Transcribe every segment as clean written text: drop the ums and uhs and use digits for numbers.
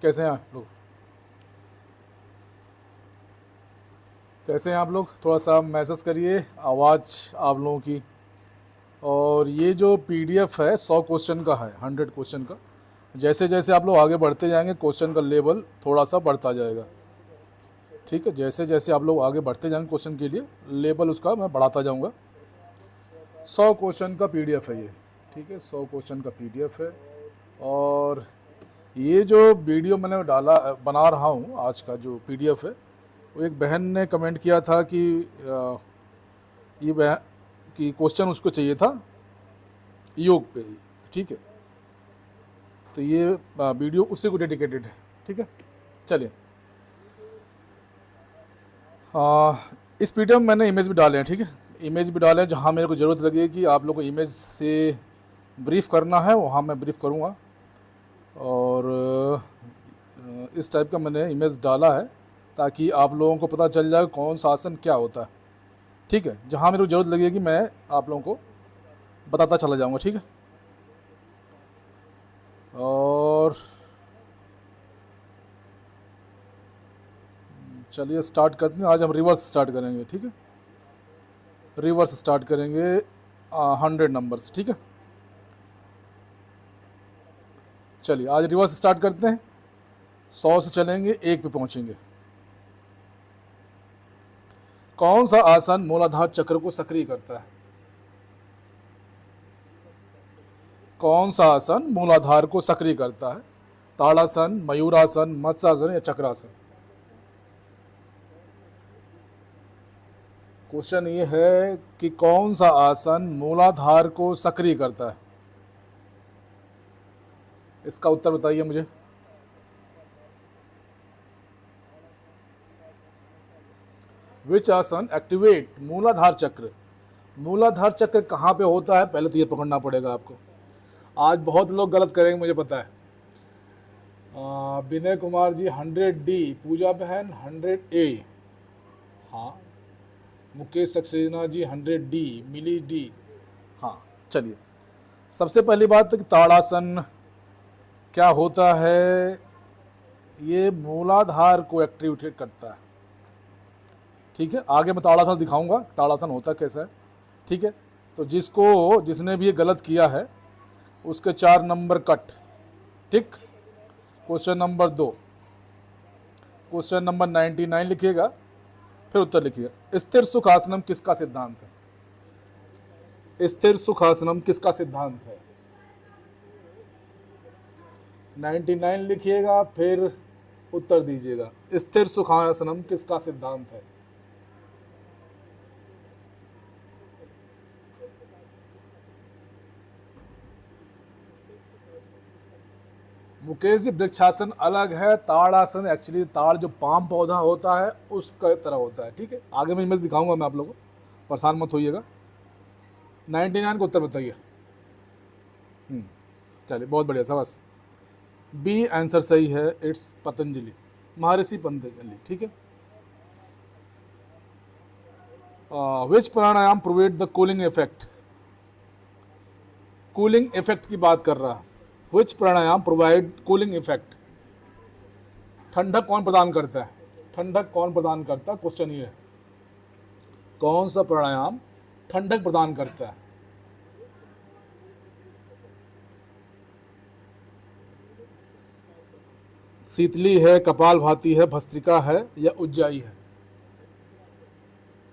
कैसे हैं आप लोग? कैसे हैं आप लोग? थोड़ा सा मैसेज करिए, आवाज़ आप लोगों की। और ये जो पीडीएफ है 100 क्वेश्चन का है, 100 क्वेश्चन का। जैसे जैसे आप लोग आगे बढ़ते जाएंगे क्वेश्चन का लेवल थोड़ा सा बढ़ता जाएगा। ठीक है, जैसे जैसे आप लोग आगे बढ़ते जाएंगे क्वेश्चन के लिए लेवल उसका मैं बढ़ाता जाऊंगा। 100 क्वेश्चन का पीडीएफ है ये। ठीक है, 100 क्वेश्चन का पीडीएफ है। और ये जो वीडियो मैंने डाला बना रहा हूँ आज का जो पीडीएफ है, वो एक बहन ने कमेंट किया था कि ये बहन कि क्वेश्चन उसको चाहिए था योग पे। ठीक है, तो ये वीडियो उसी को डेडिकेटेड है। ठीक है, चलिए। इस पीडीएफ में मैंने इमेज भी डाले हैं। ठीक है, इमेज भी डाले हैं, जहाँ मेरे को ज़रूरत लगे कि आप लोग को इमेज से ब्रीफ करना है वहाँ मैं ब्रीफ करूँगा। और इस टाइप का मैंने इमेज डाला है ताकि आप लोगों को पता चल जाए कौन सा आसन क्या होता है। ठीक है, जहाँ मेरे को ज़रूरत लगेगी मैं आप लोगों को बताता चला जाऊँगा। ठीक है, और चलिए स्टार्ट करते हैं। आज हम रिवर्स स्टार्ट करेंगे। ठीक है, रिवर्स स्टार्ट करेंगे 100 नंबर से। ठीक है, चलिए आज रिवर्स स्टार्ट करते हैं। 100 से चलेंगे, 1 पे पहुंचेंगे। कौन सा आसन मूलाधार चक्र को सक्रिय करता है? कौन सा आसन मूलाधार को सक्रिय करता है? ताड़ासन, मयूरासन, मत्स्यासन या चक्रासन? क्वेश्चन ये है कि कौन सा आसन मूलाधार को सक्रिय करता है? इसका उत्तर बताइए मुझे। विच आसन एक्टिवेट मूलाधार चक्र? मूलाधार चक्र कहाँ पे होता है पहले तो ये पकड़ना पड़ेगा आपको। आज बहुत लोग गलत करेंगे मुझे पता है। विनय कुमार जी 100D, पूजा बहन 100A, हाँ। मुकेश सक्सेना जी 100D, मिली डी, हाँ। चलिए, सबसे पहली बात कि ताड़ासन क्या होता है? ये मूलाधार को एक्टिवेट करता है। ठीक है, आगे मैं ताड़ासन दिखाऊंगा ताड़ासन होता कैसा है। ठीक है, तो जिसने भी ये गलत किया है उसके 4 नंबर कट। ठीक, क्वेश्चन नंबर 2, क्वेश्चन नंबर 99 लिखिएगा, फिर उत्तर लिखिएगा। स्थिर सुखासनम किसका सिद्धांत है? स्थिर सुखासनम किसका सिद्धांत है? 99 लिखिएगा, फिर उत्तर दीजिएगा। स्थिर सुखासनम किसका सिद्धांत है? मुकेश जी, वृक्षासन अलग है, ताड़ासन एक्चुअली ताड़ जो पाम पौधा होता है उसका तरह होता है। ठीक है, आगे मैं इमेज दिखाऊंगा मैं आप लोगों को, परेशान मत होइएगा। 99 को उत्तर बताइए। चलिए, बहुत बढ़िया, शाबाश। बी आंसर सही है, इट्स पतंजलि, महर्षि पतंजलि। ठीक है, which pranayama provide the cooling effect? Cooling effect की बात कर रहा है। Which pranayama provide cooling effect? ठंडक कौन प्रदान करता है? ठंडक कौन प्रदान करता है, क्वेश्चन ये है। कौन सा प्राणायाम ठंडक प्रदान करता है? शीतली है, कपालभाति है, भस्त्रिका है या उज्जाई है?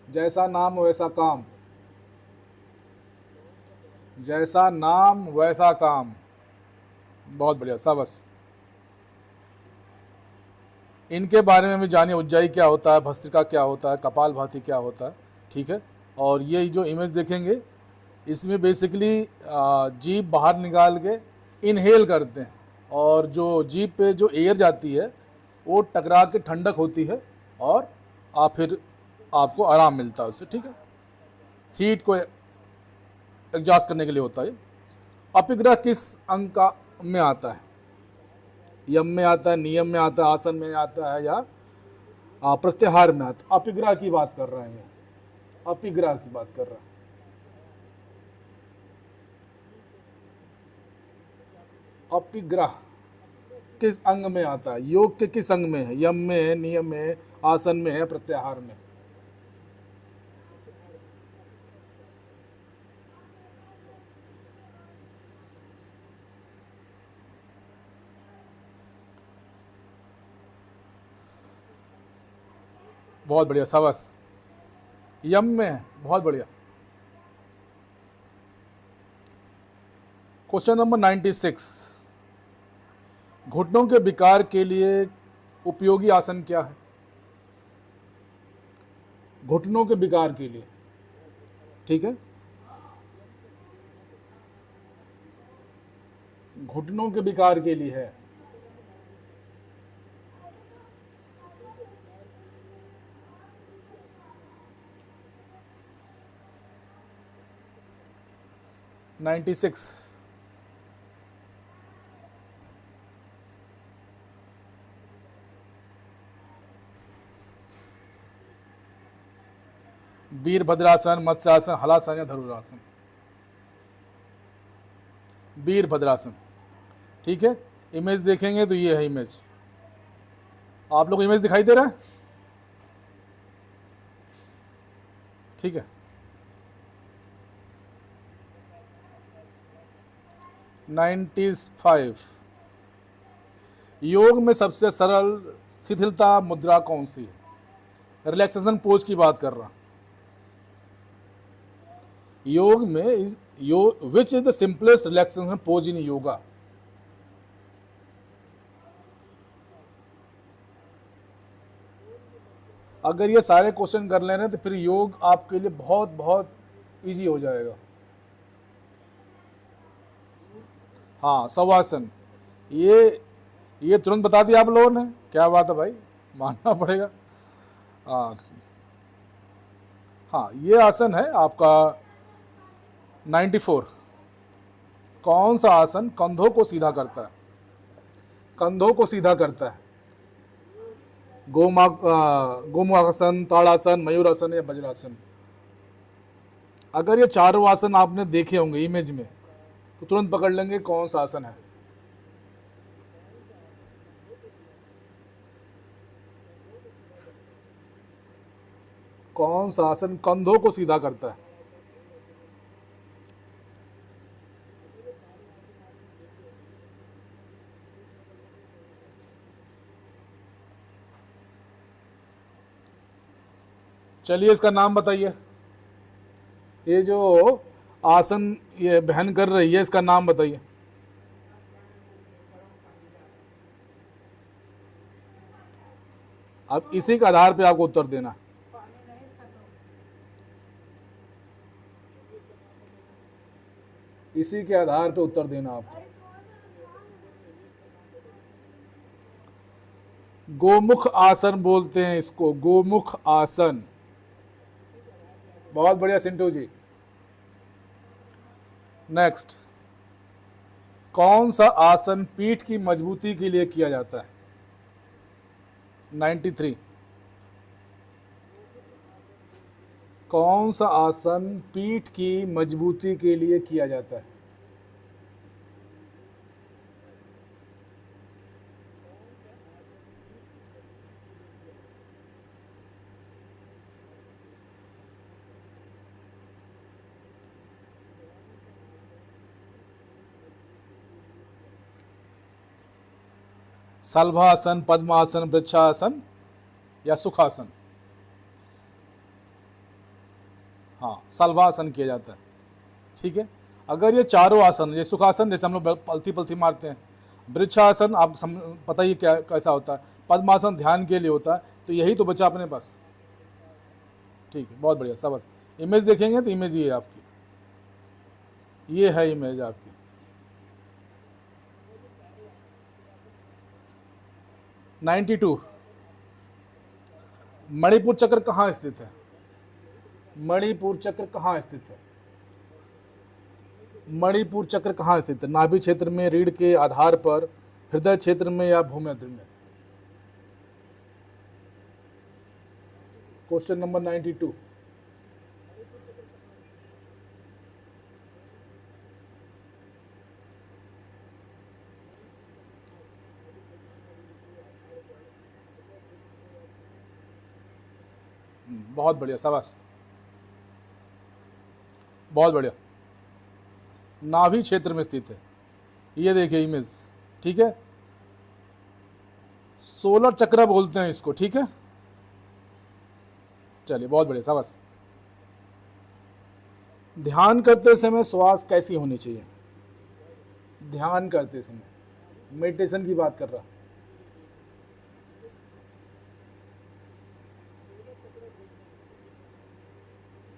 जैसा नाम वैसा काम, जैसा नाम वैसा काम, बहुत बढ़िया, शाबाश। इनके बारे में भी जानिए, उज्जाई क्या होता है, भस्त्रिका क्या होता है, कपालभाति क्या होता है। ठीक है, और ये जो इमेज देखेंगे इसमें बेसिकली जीभ बाहर निकाल के इनहेल करते हैं, और जो जीभ पे जो एयर जाती है वो टकरा के ठंडक होती है, और आप फिर आपको आराम मिलता है उससे। ठीक है, हीट को एग्जॉस्ट करने के लिए होता है। अपिग्रह किस अंक का में आता है? यम में आता है, नियम में आता है, आसन में आता है या प्रत्याहार में आता है? अपिग्रह की बात कर रहे हैं, अपिग्रह की बात कर रहा है। अपिग्रह किस अंग में आता है? योग के किस अंग में है? यम में है, नियम में है, आसन में है, प्रत्याहार में? बहुत बढ़िया, शाबाश। यम में है, बहुत बढ़िया। क्वेश्चन नंबर 96, घुटनों के विकार के लिए उपयोगी आसन क्या है? घुटनों के विकार के लिए, ठीक है, घुटनों के विकार के लिए है। नाइन्टी सिक्स, वीरभद्रासन, मत्स्यासन, हलासन या धनुरासन? वीरभद्रासन, ठीक है। इमेज देखेंगे तो ये है इमेज, आप लोग इमेज दिखाई दे रहा है, ठीक है। 95, योग में सबसे सरल शिथिलता मुद्रा कौन सी है? रिलैक्सेशन पोज की बात कर रहा। योग में which is the simplest relaxation pose in yoga? अगर ये सारे क्वेश्चन कर ले रहे हैं तो फिर योग आपके लिए बहुत बहुत इजी हो जाएगा। हाँ, शवासन, ये तुरंत बता दिया आप लोगों ने, क्या बात है भाई, मानना पड़ेगा। हाँ हाँ, ये आसन है आपका 94। कौन सा आसन कंधों को सीधा करता है? कंधों को सीधा करता है। गोमुखासन, ताड़ासन, मयूरासन या वज्रासन? अगर ये चारों आसन आपने देखे होंगे इमेज में तो तुरंत पकड़ लेंगे कौन सा आसन है। कौन सा आसन कंधों को सीधा करता है? चलिए इसका नाम बताइए। ये जो आसन ये बहन कर रही है, इसका नाम बताइए। अब इसी के आधार पे आपको उत्तर देना। इसी के आधार पे उत्तर देना आपको। गोमुख आसन बोलते हैं इसको, गोमुख आसन। बहुत बढ़िया सिंटू जी। नेक्स्ट, कौन सा आसन पीठ की मजबूती के लिए किया जाता है? 93, कौन सा आसन पीठ की मजबूती के लिए किया जाता है? शलभासन, पद्मासन, वृक्षासन या सुखासन? हाँ, शलभासन किया जाता है, ठीक है। अगर ये चारों आसन, ये सुखासन जैसे हम लोग पलथी पलथी मारते हैं, वृक्षासन आप पता ही क्या कैसा होता है, पद्मासन ध्यान के लिए होता है, तो यही तो बचा अपने पास, ठीक है। बहुत बढ़िया, शाबाश। इमेज देखेंगे तो इमेज ये है आपकी, ये है इमेज आपकी। 92, मणिपुर चक्र कहाँ स्थित है? मणिपुर चक्र कहाँ स्थित है? मणिपुर चक्र कहाँ स्थित है? नाभि क्षेत्र में, रीढ़ के आधार पर, हृदय क्षेत्र में या भूमध्य में? Question number 92। बहुत बढ़िया, शाबाश, बहुत बढ़िया। नाभि क्षेत्र में स्थित है, ये देखिए इमेज, ठीक है। सोलर चक्र बोलते हैं इसको, ठीक है। चलिए, बहुत बढ़िया, शाबाश। ध्यान करते समय श्वास कैसी होनी चाहिए? ध्यान करते समय, मेडिटेशन की बात कर रहा।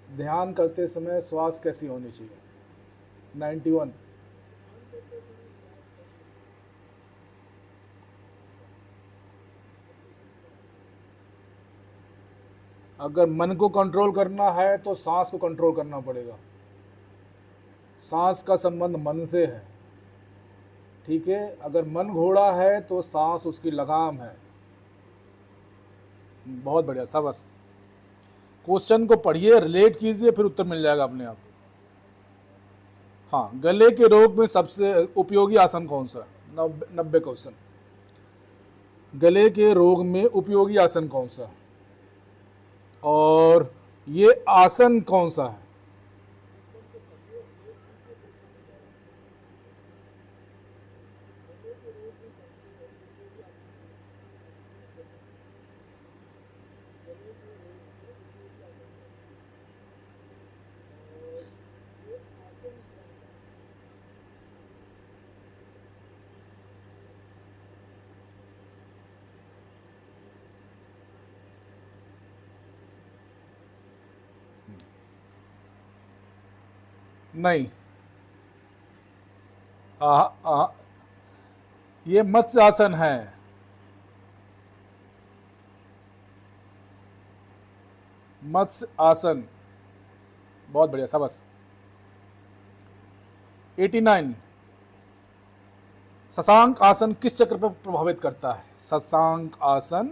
ध्यान करते समय श्वास कैसी होनी चाहिए? 91। अगर मन को कंट्रोल करना है तो सांस को कंट्रोल करना पड़ेगा। सांस का संबंध मन से है, ठीक है। अगर मन घोड़ा है तो सांस उसकी लगाम है। बहुत बढ़िया, शाबाश। क्वेश्चन को पढ़िए, रिलेट कीजिए, फिर उत्तर मिल जाएगा अपने आप। हाँ, गले के रोग में सबसे उपयोगी आसन कौन सा? 90 क्वेश्चन। गले के रोग में उपयोगी आसन कौन सा, और ये आसन कौन सा है? नहीं, ये मत्स्य आसन है। मत्स्य आसन, बहुत बढ़िया, शाबाश। 89। शशांक आसन किस चक्र पर प्रभावित करता है? शशांक आसन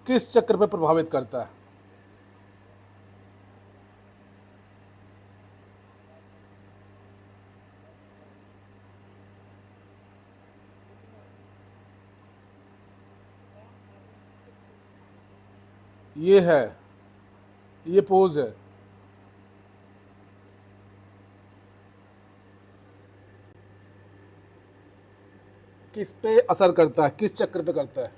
किस चक्र पर प्रभावित करता है? ये है, ये पोज है। किस पे असर करता है, किस चक्र पे करता है?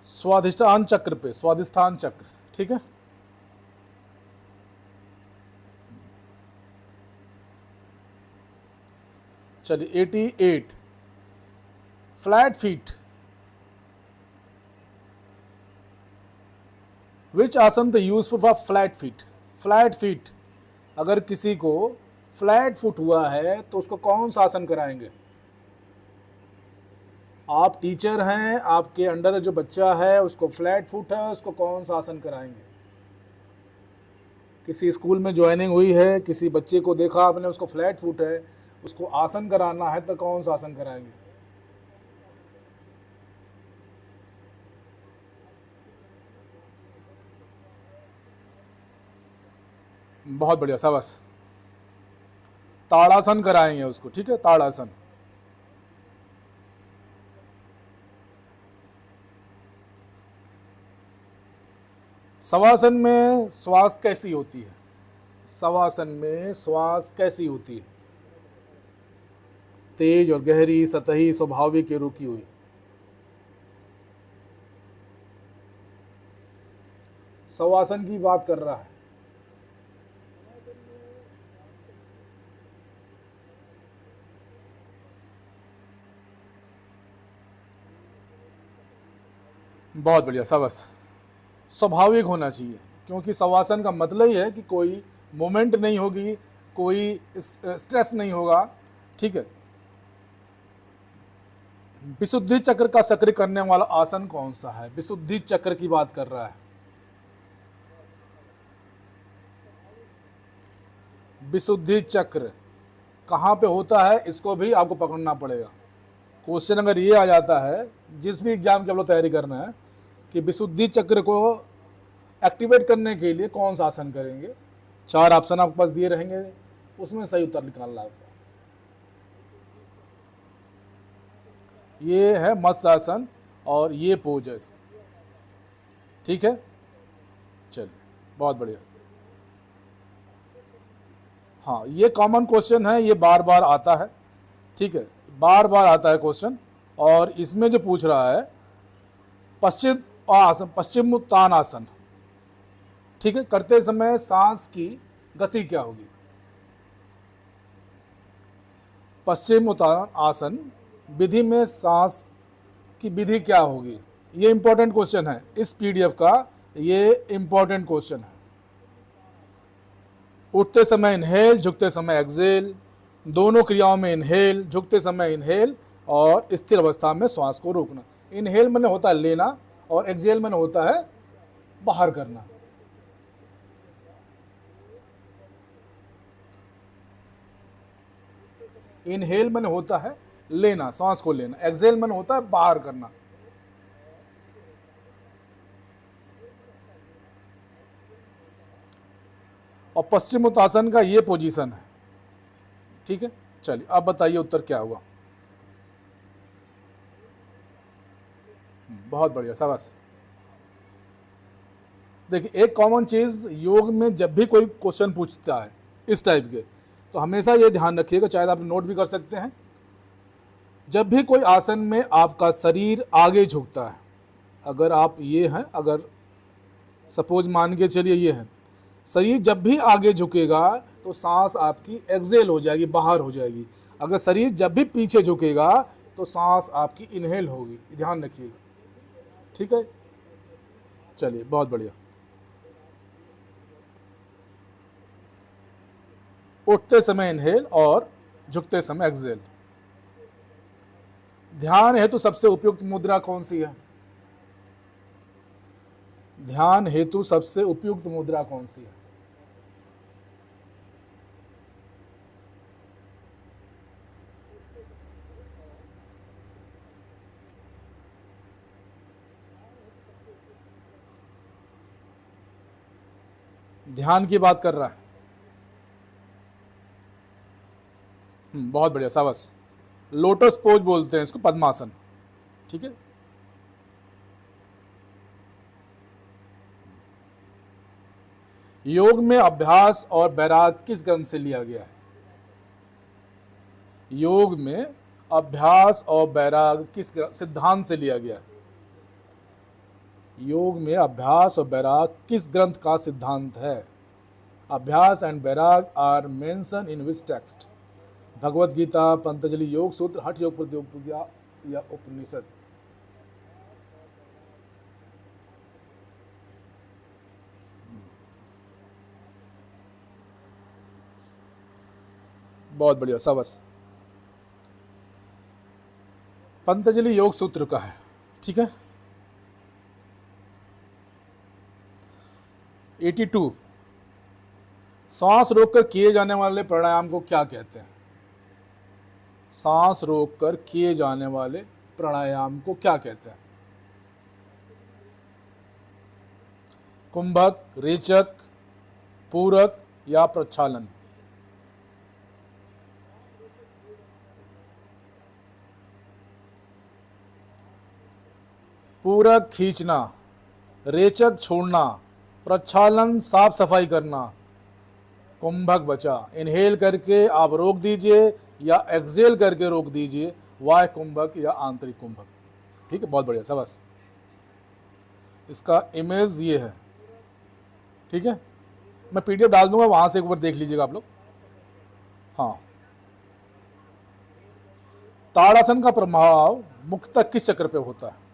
स्वाधिष्ठान चक्र पे, स्वाधिष्ठान चक्र, ठीक है। चलिए, 88। फ्लैट फीट, विच आसन the useful for flat feet? Flat feet, अगर किसी को फ्लैट फुट हुआ है तो उसको कौन सा आसन कराएंगे? आप टीचर हैं, आपके अंडर जो बच्चा है उसको फ्लैट फुट है, उसको कौन सा आसन कराएंगे? किसी स्कूल में ज्वाइनिंग हुई है, किसी बच्चे को देखा आपने उसको फ्लैट फुट है, उसको आसन कराना है तो कौन सा आसन कराएंगे? बहुत बढ़िया, शाबाश। ताड़ासन कराएंगे उसको, ठीक है, ताड़ासन। शवासन में श्वास कैसी होती है? शवासन में श्वास कैसी होती है? तेज और गहरी, सतही, स्वाभाविक, रुकी हुई? शवासन की बात कर रहा है। बहुत बढ़िया, शाबाश। स्वाभाविक होना चाहिए, क्योंकि शवासन का मतलब ही है कि कोई मोमेंट नहीं होगी, कोई स्ट्रेस नहीं होगा, ठीक है। विशुद्धि चक्र का सक्रिय करने वाला आसन कौन सा है? विशुद्धि चक्र की बात कर रहा है। विशुद्धि चक्र कहाँ पे होता है, इसको भी आपको पकड़ना पड़ेगा। क्वेश्चन अगर ये आ जाता है, जिस भी एग्जाम की आप लोग तैयारी करना है, कि विशुद्धि चक्र को एक्टिवेट करने के लिए कौन सा आसन करेंगे। 4 ऑप्शन आपके पास दिए रहेंगे, उसमें सही उत्तर निकालना है आपको। ये है मत्स्य आसन और ये पोज है इसका। ठीक है, चलिए बहुत बढ़िया। हाँ, ये कॉमन क्वेश्चन है, ये बार बार आता है। ठीक है, बार बार आता है क्वेश्चन। और इसमें जो पूछ रहा है पश्चिम आसन, पश्चिम उत्तान आसन, ठीक है, करते समय सांस की गति क्या होगी। पश्चिम उत्तान आसन विधि में सांस की विधि क्या होगी, ये इंपॉर्टेंट क्वेश्चन है इस पीडीएफ का, ये इंपॉर्टेंट क्वेश्चन है। उठते समय इनहेल, झुकते समय एक्सेल, दोनों क्रियाओं में इनहेल, झुकते समय इनहेल और स्थिर अवस्था में श्वास को रोकना। इनहेल मैंने होता है लेना और एक्सेल मैंने होता है बाहर करना। इनहेल मैंने होता है लेना, सांस को लेना, एक्सेल मैंने होता है बाहर करना। और पश्चिम उत्तासन का ये पोजीशन है। ठीक है, चलिए अब बताइए उत्तर क्या हुआ। बहुत बढ़िया, शाबाश। देखिए, एक कॉमन चीज योग में जब भी कोई क्वेश्चन पूछता है इस टाइप के, तो हमेशा ये ध्यान रखिएगा, चाहे आप नोट भी कर सकते हैं। जब भी कोई आसन में आपका शरीर आगे झुकता है, अगर आप ये हैं, अगर सपोज मान के चलिए ये है, शरीर जब भी आगे झुकेगा तो सांस आपकी एक्सेल हो जाएगी, बाहर हो जाएगी। अगर शरीर जब भी पीछे झुकेगा तो सांस आपकी इनहेल होगी, ध्यान रखिएगा। ठीक है, चलिए बहुत बढ़िया। उठते समय इनहेल और झुकते समय एक्सेल। ध्यान हेतु सबसे उपयुक्त मुद्रा कौन सी है। ध्यान हेतु सबसे उपयुक्त मुद्रा कौन सी है। ध्यान की बात कर रहा है। बहुत बढ़िया, शाबाश। लोटस पोज बोलते हैं इसको, पद्मासन। ठीक है, योग में अभ्यास और वैराग किस ग्रंथ से लिया गया है। योग में अभ्यास और वैराग किस सिद्धांत से लिया गया है। योग में अभ्यास और वैराग किस ग्रंथ का सिद्धांत है। Abhyasa and vairagya are mention in which text. Bhagavad Gita, Patanjali Yoga Sutra, हठ योग प्रतियोगिता या उपनिषद। बहुत बढ़िया, शाबाश। पतंजलि योग सूत्र का है। ठीक है, 82 सांस रोककर किए जाने वाले प्राणायाम को क्या कहते हैं। सांस रोककर किए जाने वाले प्राणायाम को क्या कहते हैं। कुंभक, रेचक, पूरक या प्रक्षालन। पूरक खींचना, रेचक छोड़ना, प्रक्षालन साफ सफाई करना, कुंभक बचा। इनहेल करके आप रोक दीजिए या एक्सेल करके रोक दीजिए, वाय कुंभक या आंतरिक कुंभक। ठीक है, बहुत बढ़िया, शाबाश। इसका इमेज ये है। ठीक है, मैं पीडीएफ डाल दूंगा, वहां से एक बार देख लीजिएगा आप लोग। हाँ, ताड़ासन का प्रभाव मुख्यतः किस चक्र पे होता है।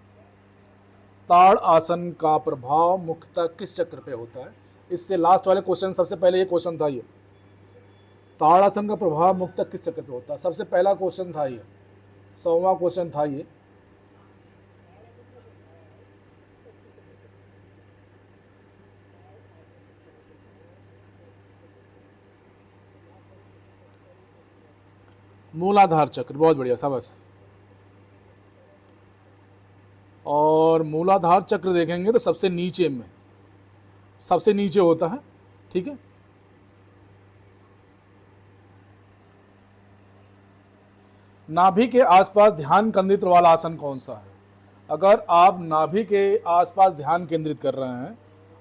ताड़ आसन का प्रभाव मुख्यतः किस चक्र पे होता है। इससे लास्ट वाले क्वेश्चन, सबसे पहले ये क्वेश्चन था, ये ताड़ासन का प्रभाव मुख्यतः किस चक्र पे होता है। सबसे पहला क्वेश्चन था ये, 100वां क्वेश्चन था ये। मूलाधार चक्र, बहुत बढ़िया, शाबाश। और मूलाधार चक्र देखेंगे तो सबसे नीचे में, सबसे नीचे होता है, ठीक है। नाभि के आसपास ध्यान केंद्रित वाला आसन कौन सा है? अगर आप नाभि के आसपास ध्यान केंद्रित कर रहे हैं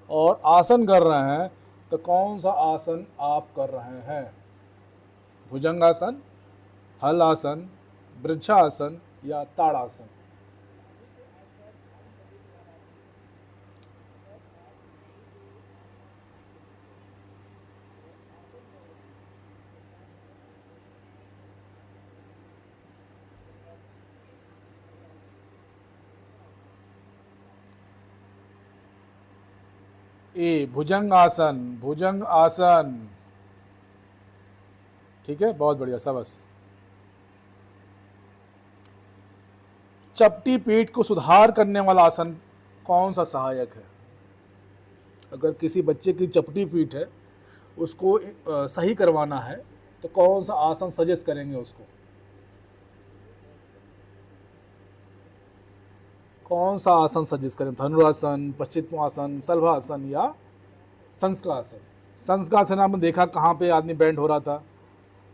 और आसन कर रहे हैं तो कौन सा आसन आप कर रहे हैं? भुजंगासन, हल आसन, वृक्षासन या ताड़ासन? ए भुजंग आसन, भुजंग आसन, ठीक है, बहुत बढ़िया, शाबाश। चपटी पीठ को सुधार करने वाला आसन कौन सा सहायक है? अगर किसी बच्चे की चपटी पीठ है, उसको सही करवाना है तो कौन सा आसन सजेस्ट करेंगे उसको? कौन सा आसन सजेस्ट करें? धनुरासन, पश्चिमासन, शलभासन या संस्कासन? संस्कासन आपने देखा कहाँ पे आदमी बैंड हो रहा था,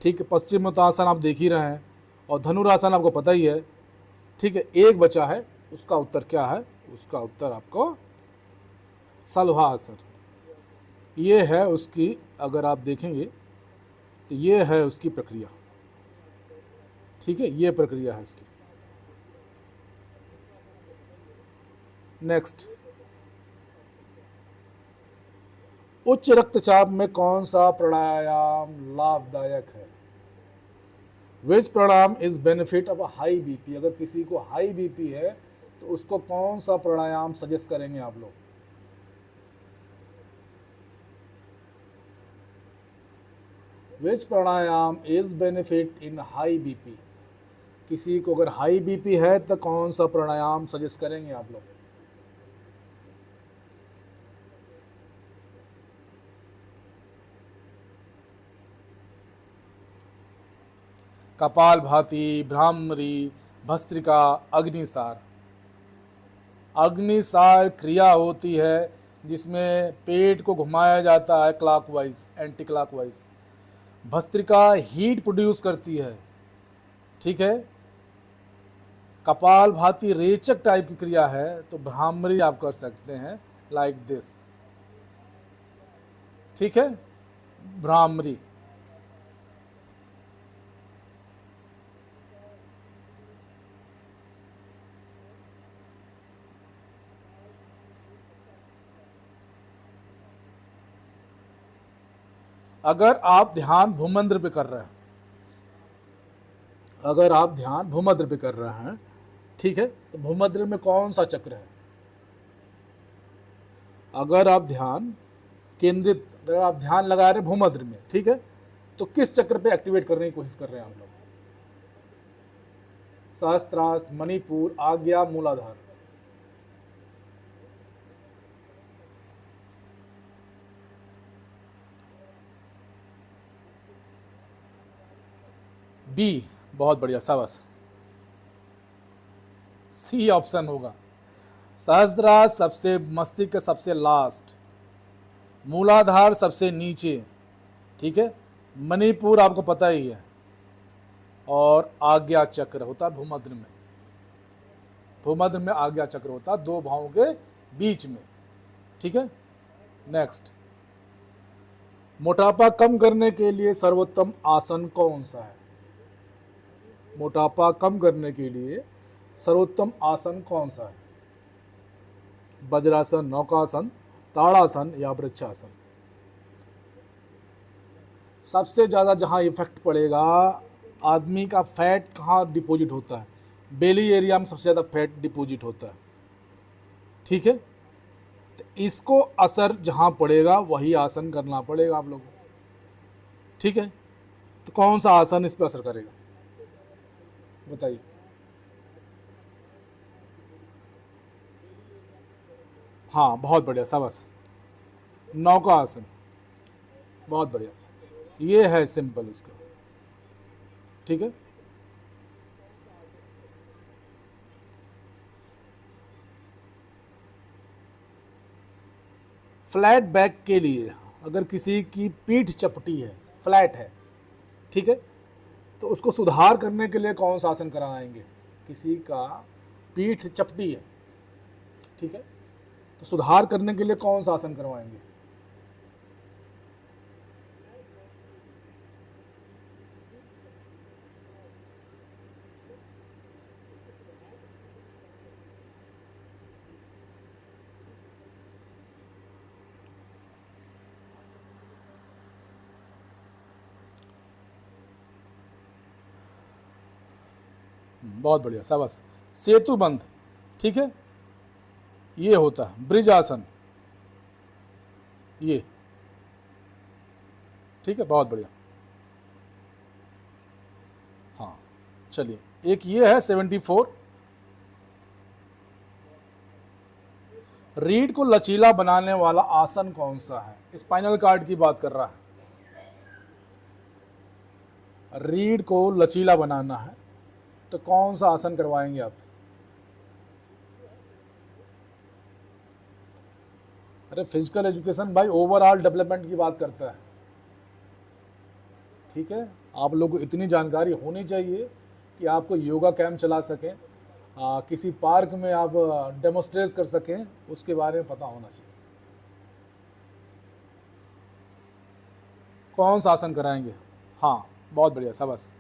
ठीक है। पश्चिमोत्तासन आप देख ही रहे हैं, और धनुरासन आपको पता ही है, ठीक है। एक बचा है, उसका उत्तर क्या है? उसका उत्तर आपको शलभासन। ये है उसकी, अगर आप देखेंगे तो ये है उसकी प्रक्रिया, ठीक है, ये प्रक्रिया है उसकी। नेक्स्ट, उच्च रक्तचाप में कौन सा प्राणायाम लाभदायक है? Which pranayama is benefit of high BP? अगर किसी को हाई बीपी है तो उसको कौन सा प्राणायाम सजेस्ट करेंगे आप लोग? Which pranayama is benefit in high BP? किसी को अगर हाई बीपी है तो कौन सा प्राणायाम सजेस्ट करेंगे आप लोग? कपालभाति, भ्रामरी, भस्त्रिका, अग्निसार। अग्निसार क्रिया होती है जिसमें पेट को घुमाया जाता है clockwise, anti clockwise. Bhastrika heat produce करती है, ठीक है। कपालभाति रेचक टाइप की क्रिया है, तो भ्रामरी आप कर सकते हैं लाइक दिस, ठीक है, भ्रामरी। अगर आप ध्यान भूमंत्र पे कर रहे हैं, अगर आप ध्यान भूमध्र पे कर रहे हैं, ठीक है, तो भूमध्र में कौन सा चक्र है? अगर आप ध्यान केंद्रित, अगर आप ध्यान लगा रहे हैं भूमध्र में, ठीक है, तो किस चक्र पे एक्टिवेट करने की कोशिश कर रहे हैं आप लोग? सहस्त्रार, मणिपुर, आज्ञा, मूलाधार? बी, बहुत बढ़िया, शाबाश। सी ऑप्शन होगा। सहस्त्रार सबसे मस्तिष्क के सबसे लास्ट, मूलाधार सबसे नीचे, ठीक है, मणिपुर आपको पता ही है, और आज्ञा चक्र होता है भूमध्य में। भूमध्य में आज्ञा चक्र होता है दो भावों के बीच में, ठीक है। नेक्स्ट, मोटापा कम करने के लिए सर्वोत्तम आसन कौन सा है? मोटापा कम करने के लिए सर्वोत्तम आसन कौन सा है? वज्रासन, नौकासन, ताड़ासन या वृक्षासन? सबसे ज़्यादा जहाँ इफेक्ट पड़ेगा, आदमी का फैट कहाँ डिपॉजिट होता है? बेली एरिया में सबसे ज़्यादा फैट डिपॉजिट होता है, ठीक है। तो इसको असर जहाँ पड़ेगा वही आसन करना पड़ेगा आप लोगों को, ठीक है। तो कौन सा आसन इस पर असर करेगा बताइए? हाँ, बहुत बढ़िया, शाबाश, नौका आसन, बहुत बढ़िया, ये है सिंपल उसका, ठीक है। फ्लैट बैक के लिए अगर किसी की पीठ चपटी है, फ्लैट है, ठीक है, तो उसको सुधार करने के लिए कौन सा आसन कराएंगे? किसी का पीठ चपटी है, ठीक है, तो सुधार करने के लिए कौन सा आसन करवाएंगे? बहुत बढ़िया, शाबाश। सेतु बंध, ठीक है, ये होता है ब्रिज आसन, ये, ठीक है, बहुत बढ़िया। हाँ, चलिए, एक ये है 74, रीढ़ को लचीला बनाने वाला आसन कौन सा है? स्पाइनल कार्ड की बात कर रहा है, रीढ़ को लचीला बनाना है तो कौन सा आसन करवाएंगे आप? अरे फिजिकल एजुकेशन भाई ओवरऑल डेवलपमेंट की बात करता है, ठीक है, आप लोगों को इतनी जानकारी होनी चाहिए कि आपको योगा कैंप चला सकें, किसी पार्क में आप डेमोस्ट्रेट कर सकें, उसके बारे में पता होना चाहिए। कौन सा आसन कराएंगे? हाँ, बहुत बढ़िया, शाबाश।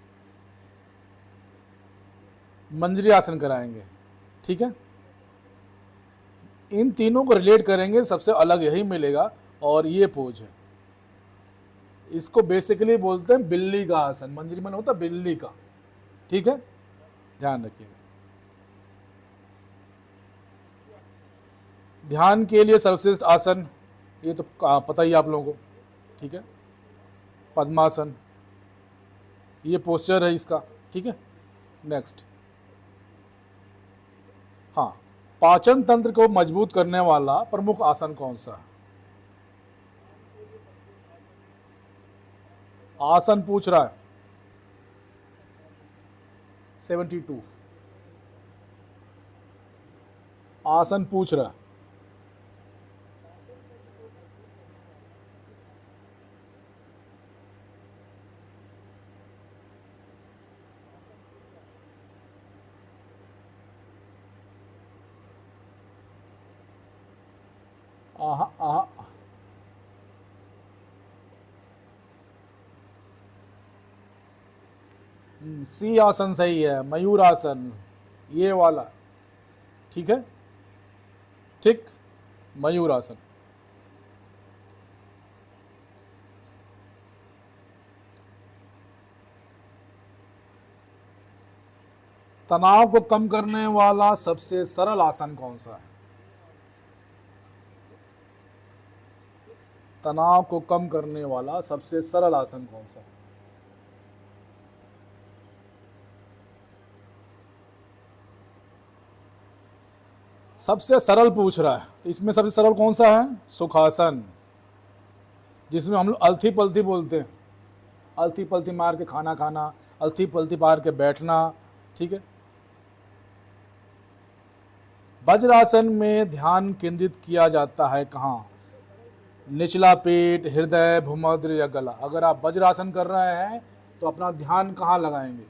मंजरी आसन कराएंगे, ठीक है। इन तीनों को रिलेट करेंगे, सबसे अलग यही मिलेगा। और ये पोज है, इसको बेसिकली बोलते हैं बिल्ली का आसन। मंजरी मन होता है बिल्ली का, ठीक है, ध्यान रखिएगा। ध्यान के लिए सर्वश्रेष्ठ आसन, ये तो पता ही आप लोगों को, ठीक है, पद्मासन, ये पोस्चर है इसका, ठीक है। नेक्स्ट, हाँ, पाचन तंत्र को मजबूत करने वाला प्रमुख आसन कौन सा है? आसन पूछ रहा है 72, आसन पूछ रहा है। आहा आहा, सी आसन सही है, मयूर आसन, ये वाला, ठीक है, ठीक, मयूर आसन। तनाव को कम करने वाला सबसे सरल आसन कौन सा है? तनाव को कम करने वाला सबसे सरल आसन कौन सा है? सबसे सरल पूछ रहा है, तो इसमें सबसे सरल कौन सा है? सुखासन, जिसमें हम लोग अलथी पलथी बोलते हैं, अलथी पलथी मार के खाना खाना, अलथी पलथी मार के बैठना, ठीक है। वज्रासन में ध्यान केंद्रित किया जाता है कहाँ? निचला पेट, हृदय, भूमध्य या गला। अगर आप वज्रासन कर रहे हैं तो अपना ध्यान कहाँ लगाएंगे?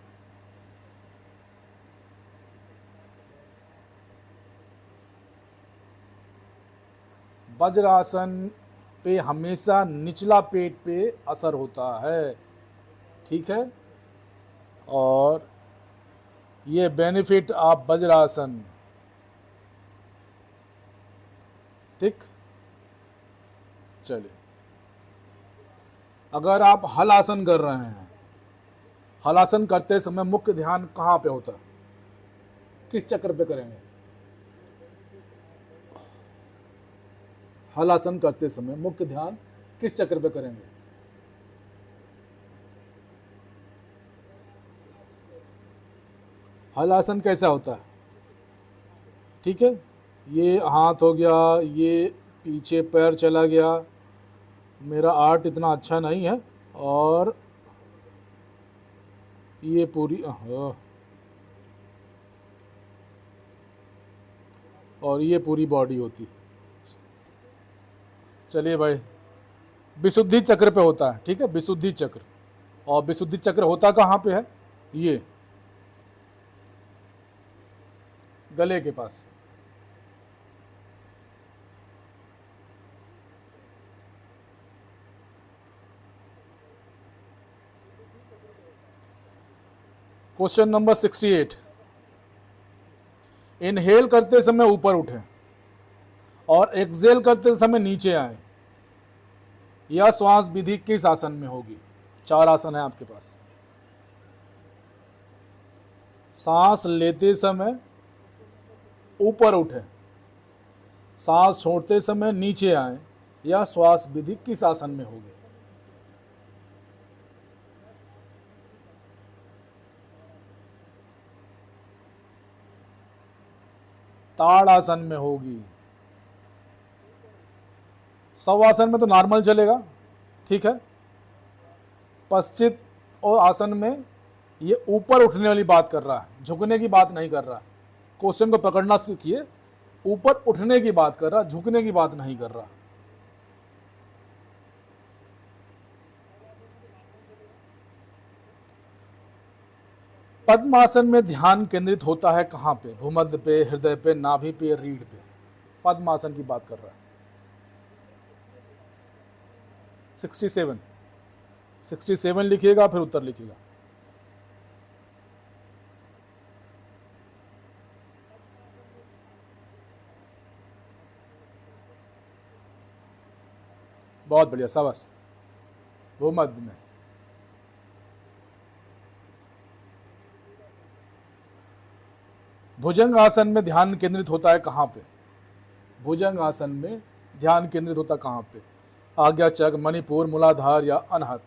वज्रासन पे हमेशा निचला पेट पे असर होता है, ठीक है। और ये बेनिफिट ऑफ वज्रासन, ठीक। चलिए, अगर आप हलासन कर रहे हैं, हलासन करते समय मुख्य ध्यान कहाँ पे होता है? किस चक्र पे करेंगे? हलासन करते समय मुख्य ध्यान किस चक्र पे करेंगे? हलासन कैसा होता है? ठीक है, ये हाथ हो गया, ये पीछे पैर चला गया, मेरा आर्ट इतना अच्छा नहीं है, और ये पूरी और ये पूरी बॉडी होती। चलिए भाई, विशुद्धि चक्र पे होता है, ठीक है, विशुद्धि चक्र। और विशुद्धि चक्र होता कहाँ पे है? ये गले के पास। Question number 68। इनहेल करते समय ऊपर उठें और एक्सहेल करते समय नीचे आए, यह श्वास विधि किस आसन में होगी? 4 आसन है आपके पास। सांस लेते समय ऊपर उठें, सांस छोड़ते समय नीचे आए, यह श्वास विधि किस आसन में होगी? ताड़ासन में होगी। शवासन में तो नॉर्मल चलेगा, ठीक है। पश्चित और आसन में ये ऊपर उठने वाली बात कर रहा है, झुकने की बात नहीं कर रहा। क्वेश्चन को पकड़ना सीखिए, ऊपर उठने की बात कर रहा, झुकने की बात नहीं कर रहा। पद्मासन में ध्यान केंद्रित होता है कहाँ पे? भूमध्य पे, हृदय पे, नाभि पे, रीढ़ पे। पद्मासन की बात कर रहा है। 67 लिखिएगा, फिर उत्तर लिखिएगा। बहुत बढ़िया, शाबाश। भूमध्य में। भुजंग आसन में ध्यान केंद्रित होता है कहाँ पे? भुजंग आसन में ध्यान केंद्रित होता कहाँ पे? आज्ञा चक्र, मणिपुर, मूलाधार या अनाहत?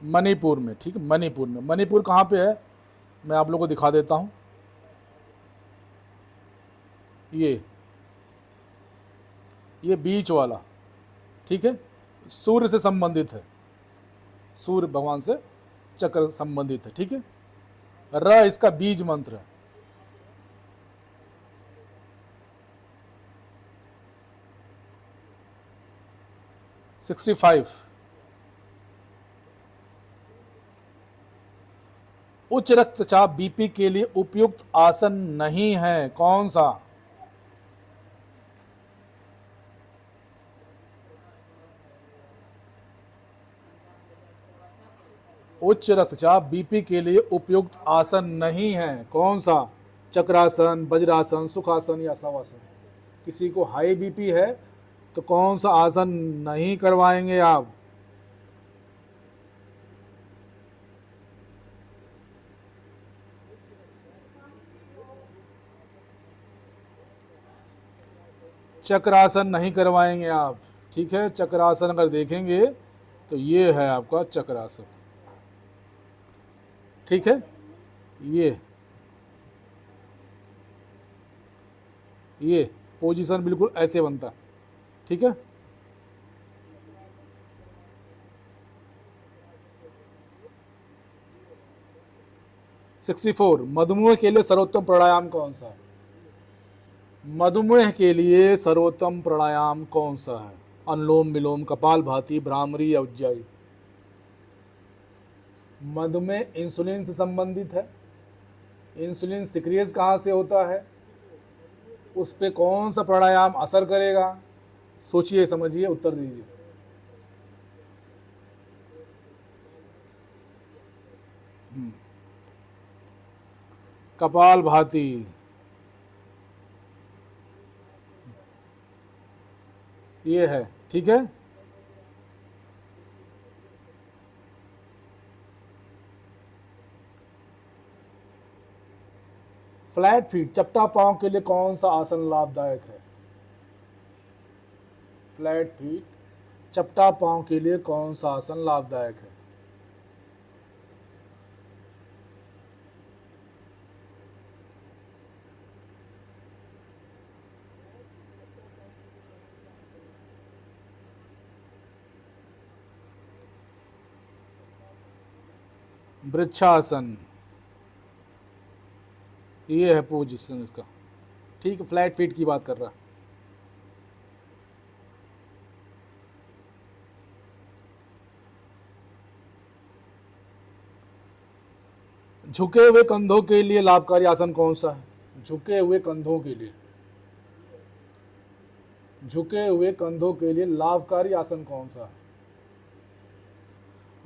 मणिपुर में, ठीक है, मणिपुर में। मणिपुर कहाँ पे है? मैं आप लोगों को दिखा देता हूँ। ये बीच वाला, ठीक है, सूर्य से संबंधित है, सूर्य भगवान से चक्र संबंधित है, ठीक है। र इसका बीज मंत्र है। Sixty five. उच्च रक्तचाप बीपी के लिए उपयुक्त आसन नहीं है, कौन सा? उच्च रक्तचाप बीपी के लिए उपयुक्त आसन नहीं है, कौन सा? चक्रासन, वज्रासन, सुखासन या शवासन? किसी को हाई बीपी है तो कौन सा आसन नहीं करवाएंगे आप? चक्रासन नहीं करवाएंगे आप, ठीक है। चक्रासन अगर देखेंगे तो ये है आपका चक्रासन, ठीक है। ये पोजीशन बिल्कुल ऐसे बनता है, ठीक है। Sixty four. मधुमेह के लिए सर्वोत्तम प्राणायाम कौन सा है? मधुमेह के लिए सर्वोत्तम प्राणायाम कौन सा है? अनुलोम विलोम, कपाल भाती, भ्रामरी या उज्जाई? मधुमेह इंसुलिन से संबंधित है। इंसुलिन सिक्रियस कहाँ से होता है? उस पे कौन सा प्राणायाम असर करेगा? सोचिए, समझिए, उत्तर दीजिए। कपाल भाती। ये है, ठीक है। फ्लैट फीट, चपटा पांव के लिए कौन सा आसन लाभदायक है? फ्लैट फीट, चपटा पांव के लिए कौन सा आसन लाभदायक है? वृक्षासन, ये है पोजीशन इसका। ठीक है, फ्लैट फीट की बात कर रहा। झुके हुए कंधों के लिए लाभकारी आसन कौन सा है? झुके हुए कंधों के लिए, झुके हुए कंधों के लिए लाभकारी आसन कौन सा है?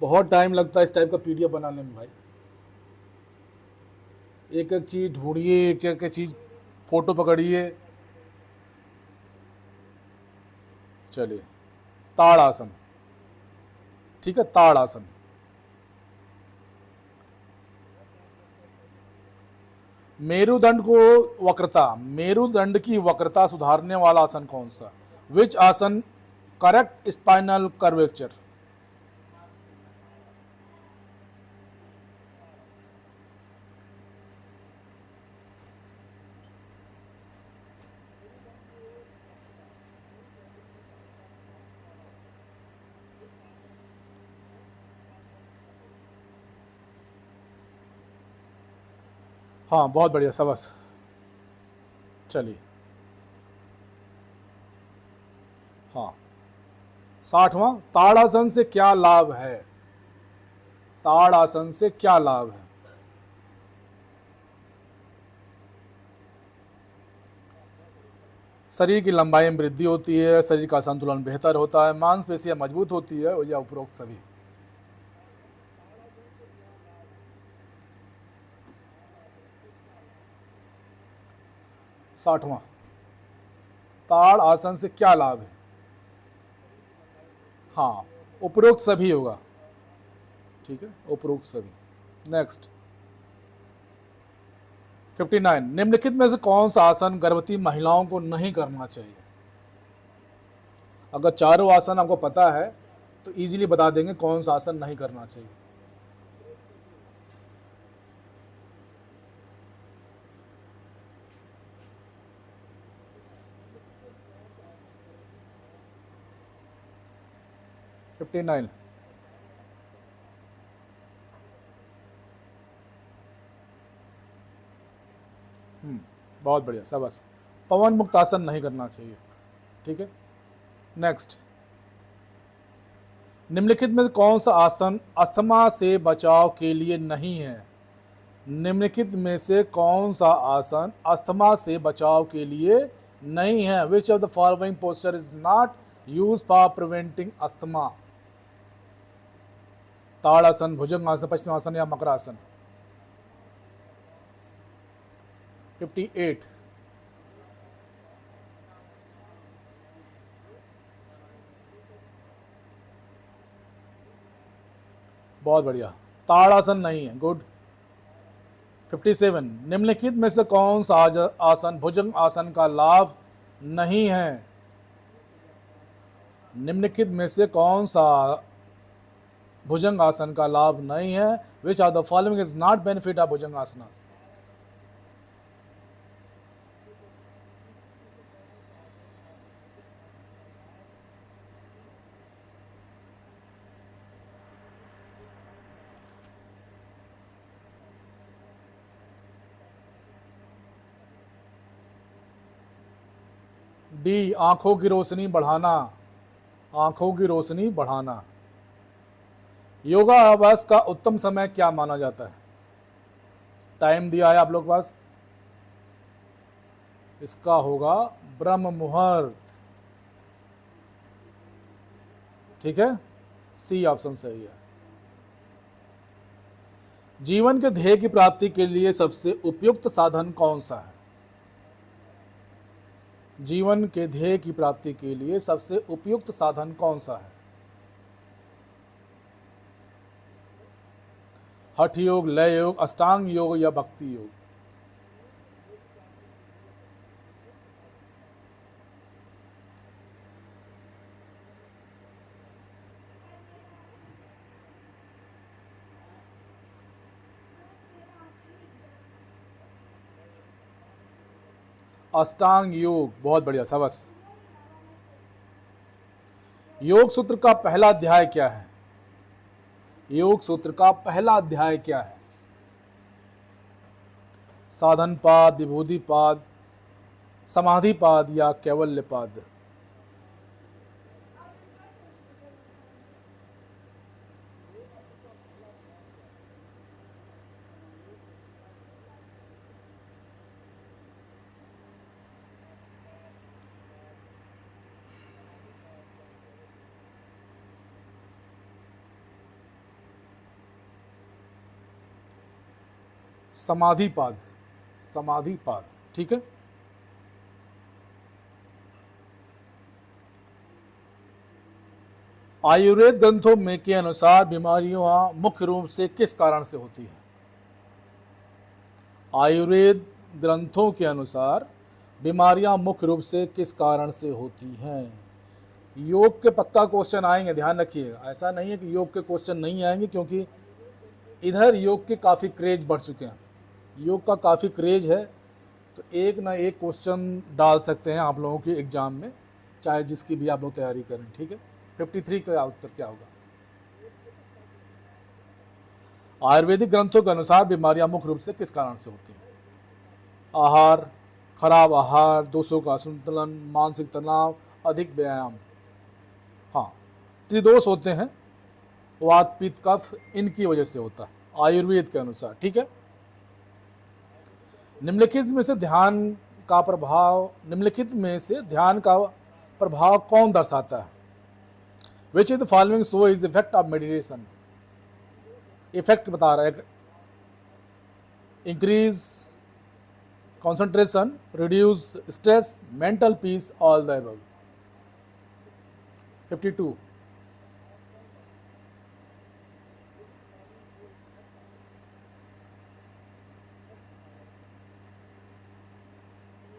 बहुत टाइम लगता है इस टाइप का पीडीएफ बनाने में भाई। एक एक चीज ढूंढिए, एक एक चीज फोटो पकड़िए। चलिए, ताड़ आसन। ठीक है, ताड़ आसन। मेरुदंड को वक्रता, मेरुदंड की वक्रता सुधारने वाला आसन कौन सा? विच आसन करेक्ट स्पाइनल कर्वेचर? हाँ, बहुत बढ़िया, शाबाश। चलिए, हाँ, 60वां, ताड़ासन से क्या लाभ है? ताड़ासन से क्या लाभ है? शरीर की लंबाई में वृद्धि होती है, शरीर का संतुलन बेहतर होता है, मांसपेशियां मजबूत होती है, या उपरोक्त सभी? साठवां, ताड़ आसन से क्या लाभ है? हाँ, उपरोक्त सभी होगा। ठीक है, उपरोक्त सभी। नेक्स्ट, 59, निम्नलिखित में से कौन सा आसन गर्भवती महिलाओं को नहीं करना चाहिए? अगर चारों आसन आपको पता है तो इजीली बता देंगे कौन सा आसन नहीं करना चाहिए। फिफ्टी नाइन, बहुत बढ़िया, शाबाश। पवन मुक्त आसन नहीं करना चाहिए। ठीक है, नेक्स्ट, निम्नलिखित में कौन सा आसन अस्थमा से बचाव के लिए नहीं है? निम्नलिखित में से कौन सा आसन अस्थमा से बचाव के लिए नहीं है? Which of the following posture is not use for preventing asthma? Tadasana, Bhujangasana, Paschimasana या मकरासन? 58, बहुत बढ़िया, ताड़ासन नहीं है, गुड। 57, निम्नलिखित में से कौन सा आसन भुजंग आसन का लाभ नहीं है? निम्नलिखित में से कौन सा भुजंग आसन का लाभ नहीं है? Which are the following is not benefit of bhujang asana? D, आंखों की रोशनी बढ़ाना, आंखों की रोशनी बढ़ाना। योगाभ्यास का उत्तम समय क्या माना जाता है? टाइम दिया है आप लोग पास, इसका होगा ब्रह्म मुहूर्त। ठीक है, सी ऑप्शन सही है। जीवन के ध्येय की प्राप्ति के लिए सबसे उपयुक्त साधन कौन सा है? जीवन के ध्येय की प्राप्ति के लिए सबसे उपयुक्त साधन कौन सा है? हठ योग, लय योग, अष्टांग योग या भक्ति योग? अष्टांग योग, बहुत बढ़िया, शाबाश। योग सूत्र का पहला अध्याय क्या है? योग सूत्र का पहला अध्याय क्या है? साधन पाद, विभूति पाद, समाधि पाद या कैवल्य पाद? समाधि पाद, समाधि पाद, ठीक है। आयुर्वेद ग्रंथों में के अनुसार बीमारियां मुख्य रूप से किस कारण से होती हैं? आयुर्वेद ग्रंथों के अनुसार बीमारियां मुख्य रूप से किस कारण से होती हैं? योग के पक्का क्वेश्चन आएंगे, ध्यान रखिएगा। ऐसा नहीं है कि योग के क्वेश्चन नहीं आएंगे, क्योंकि इधर योग के काफ़ी क्रेज बढ़ चुके हैं, योग का काफ़ी क्रेज है, तो एक ना एक क्वेश्चन डाल सकते हैं आप लोगों के एग्जाम में, चाहे जिसकी भी आप लोग तैयारी करें, ठीक है। 53 का उत्तर क्या होगा? आयुर्वेदिक ग्रंथों के अनुसार बीमारियां मुख्य रूप से किस कारण से होती हैं? आहार, खराब आहार, दोषों का असंतुलन, मानसिक तनाव, अधिक व्यायाम। हाँ, त्रिदोष होते हैं, वात पित्त कफ, इनकी वजह से होता है आयुर्वेद के अनुसार, ठीक है। निम्नलिखित में से ध्यान का प्रभाव कौन दर्शाता है? विच is the following show is effect of meditation? Effect बता रहा है, increase concentration, reduce stress, mental peace, all the above. 52।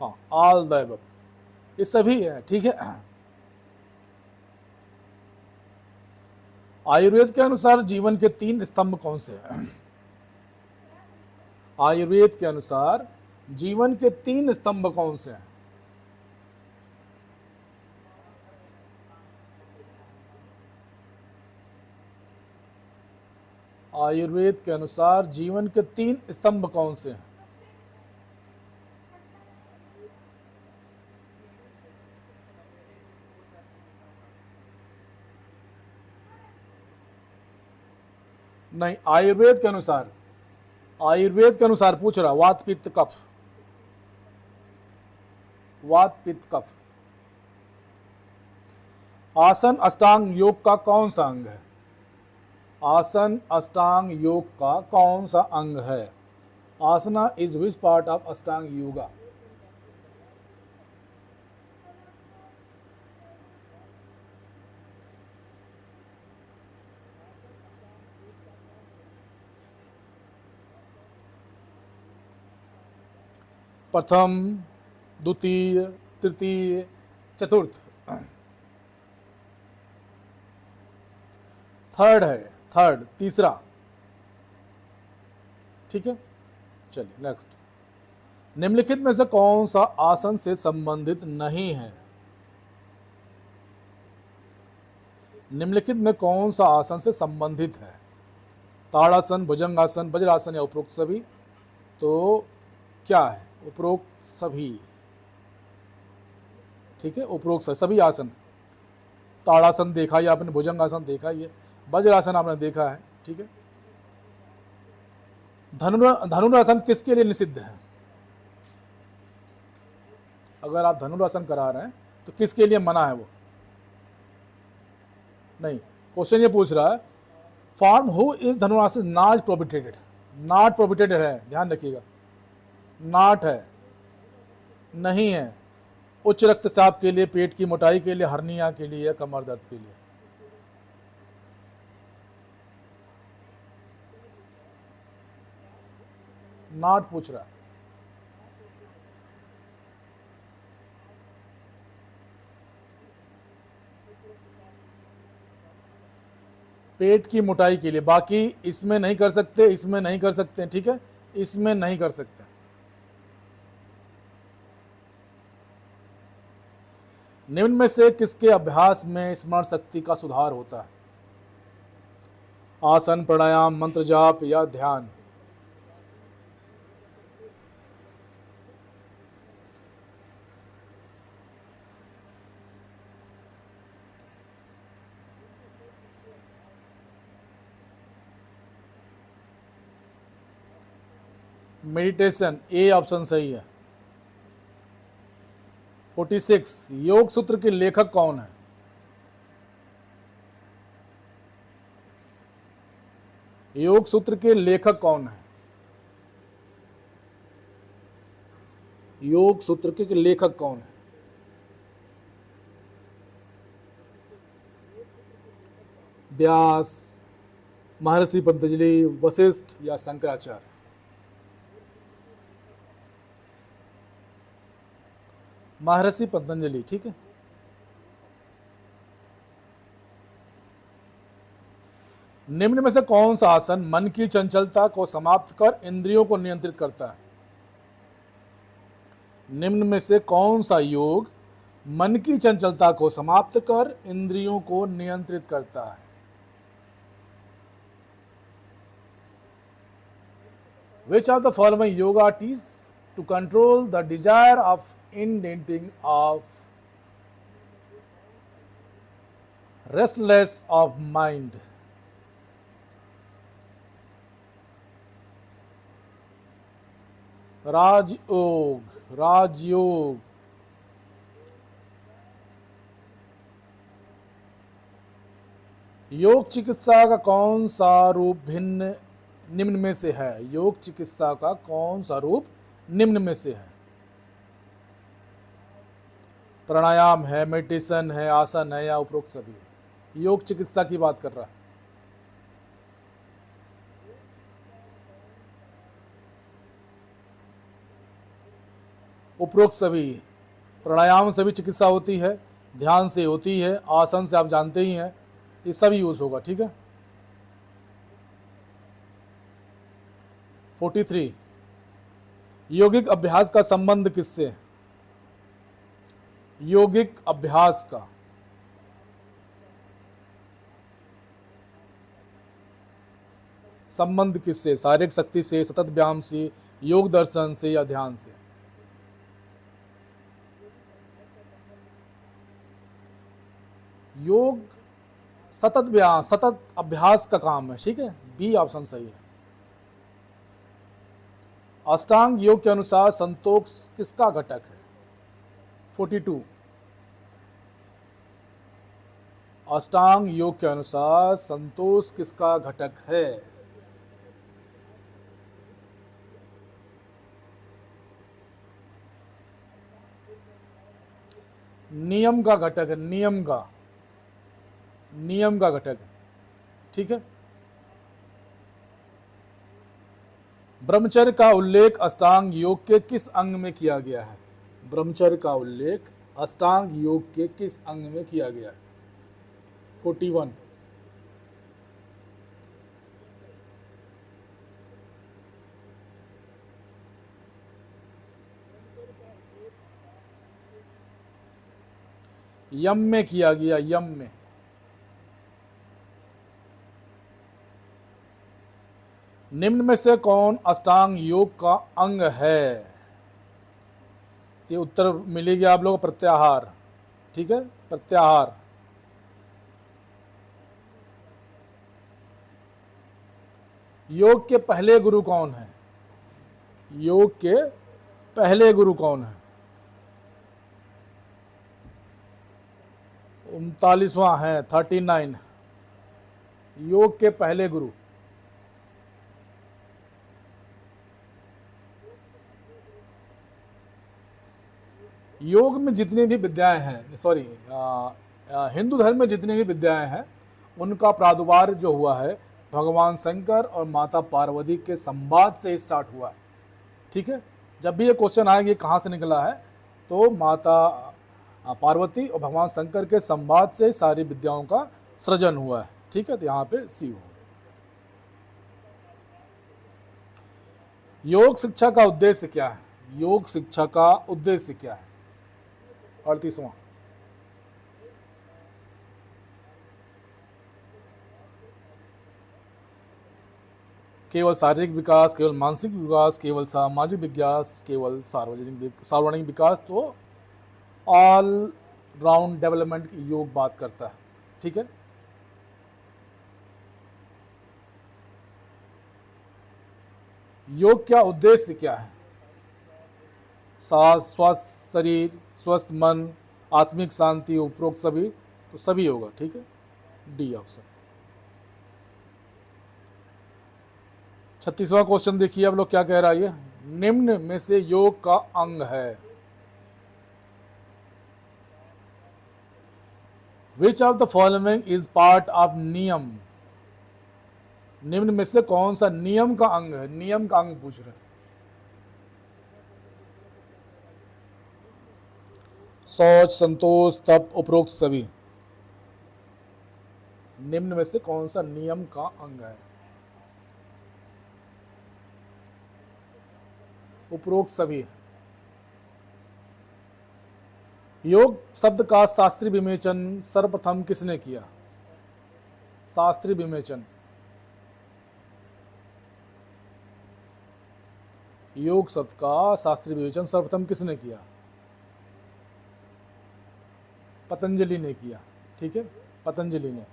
हाँ, ऑल द अबव, ये सभी है, ठीक है। आयुर्वेद के अनुसार जीवन के 3 स्तंभ कौन से हैं? आयुर्वेद के अनुसार जीवन के 3 स्तंभ कौन से हैं? आयुर्वेद के अनुसार जीवन के 3 स्तंभ कौन से हैं? नहीं, आयुर्वेद के अनुसार पूछ रहा, वात पित्त कफ, वात पित्त कफ। आसन अष्टांग योग का कौन सा अंग है? आसन अष्टांग योग का कौन सा अंग है? आसना इज विच पार्ट ऑफ अष्टांग योगा? प्रथम, द्वितीय, तृतीय, चतुर्थ। थर्ड है, थर्ड, तीसरा, ठीक है। चलिए नेक्स्ट। निम्नलिखित में से कौन सा आसन से संबंधित नहीं है? निम्नलिखित में कौन सा आसन से संबंधित है? ताड़ासन, भुजंगासन, वज्रासन या उपरोक्त सभी? तो क्या है? उपरोक्त सभी, ठीक है। उपरोक्त सभी आसन, ताड़ासन देखा ही आपने, भुजंगासन देखा ही है, वज्रासन आपने देखा है, ठीक है। धनुरासन किसके लिए निषिद्ध है? अगर आप धनुरासन करा रहे हैं तो किसके लिए मना है वो? नहीं, क्वेश्चन ये पूछ रहा है, form who is dhanurasana not prohibited? Not prohibited है, ध्यान रखिएगा, नॉट है, नहीं है। उच्च रक्तचाप के लिए, पेट की मोटाई के लिए, हर्निया के लिए या कमर दर्द के लिए? नॉट पूछ रहा। पेट की मोटाई के लिए, बाकी इसमें नहीं कर सकते, इसमें नहीं कर सकते, ठीक है, इसमें नहीं कर सकते। निम्न में से किसके अभ्यास में स्मरण शक्ति का सुधार होता है? आसन, प्राणायाम, मंत्र जाप या ध्यान? मेडिटेशन, ए ऑप्शन सही है। 46, योग सूत्र के लेखक कौन है? योग सूत्र के लेखक कौन है? योग सूत्र के लेखक कौन है? व्यास, महर्षि पतंजलि, वशिष्ठ या शंकराचार्य? महर्षि पतंजलि, ठीक है। निम्न में से कौन सा आसन मन की चंचलता को समाप्त कर इंद्रियों को नियंत्रित करता है? निम्न में से कौन सा योग मन की चंचलता को समाप्त कर इंद्रियों को नियंत्रित करता है? Which of the following yoga teach to control the desire of indenting of restless of mind? राजयोग, राजयोग। योग चिकित्सा का कौन सा रूप भिन्न निम्न में से है? योग चिकित्सा का कौन सा रूप निम्न में से है? प्राणायाम है, मेडिटेशन है, आसन है या उपरोक्त सभी है? योग चिकित्सा की बात कर रहा है। उपरोक्त सभी। प्राणायाम से भी चिकित्सा होती है, ध्यान से होती है, आसन से आप जानते ही हैं, ये सभी यूज होगा, ठीक है। 43, यौगिक अभ्यास का संबंध किससे है? यौगिक अभ्यास का संबंध किससे? शारीरिक शक्ति से, सतत व्यायाम से, योग दर्शन से या ध्यान से? योग सतत व्यायाम, सतत अभ्यास का काम है, ठीक है। बी ऑप्शन सही है। अष्टांग योग के अनुसार संतोष किसका घटक है? 42, अष्टांग योग के अनुसार संतोष किसका घटक है? नियम का घटक है, नियम का घटक है, ठीक है। ब्रह्मचर्य का उल्लेख अष्टांग योग के किस अंग में किया गया है? ब्रह्मचर्य का उल्लेख अष्टांग योग के किस अंग में किया गया है? 41, यम में किया गया, यम में। निम्न में से कौन अष्टांग योग का अंग है? ये उत्तर मिलेगी आप लोगों को प्रत्याहार, ठीक है, प्रत्याहार। योग के पहले गुरु कौन है? योग के पहले गुरु कौन है? 39वां है, 39, योग के पहले गुरु। योग में जितनी भी विद्याएं हैं, सॉरी, हिंदू धर्म में जितनी भी विद्याएं हैं उनका प्रादुर्भाव जो हुआ है भगवान शंकर और माता पार्वती के संवाद से स्टार्ट हुआ है, ठीक है। जब भी ये क्वेश्चन आएगा ये कहाँ से निकला है, तो माता पार्वती और भगवान शंकर के संवाद से सारी विद्याओं का सृजन हुआ है, ठीक है। तो यहाँ पे सी हो। योग शिक्षा का उद्देश्य क्या है? योग शिक्षा का उद्देश्य क्या है? 38वां, केवल शारीरिक विकास, केवल मानसिक विकास, केवल सामाजिक विकास, केवल सार्वजनिक विकास, तो ऑल राउंड डेवलपमेंट की योग बात करता है। ठीक है, योग क्या उद्देश्य क्या है? स्वस्थ शरीर, स्वस्थ मन, आत्मिक शांति, उपरोक्त सभी, तो सभी होगा। ठीक है, डी ऑप्शन। 36वां क्वेश्चन देखिए आप लोग क्या कह रहा है। ये निम्न में से योग का अंग है। Which of the following is part of नियम? निम्न में से कौन सा नियम का अंग है? नियम का अंग पूछ रहे हैं। शौच, संतोष, तप, उपरोक्त सभी। निम्न में से कौन सा नियम का अंग है? उपरोक्त सभी। योग शब्द का शास्त्रीय विवेचन सर्वप्रथम किसने किया? शास्त्रीय विवेचन, योग शब्द का शास्त्रीय विवेचन सर्वप्रथम किसने किया? पतंजलि ने किया। ठीक है, पतंजलि ने।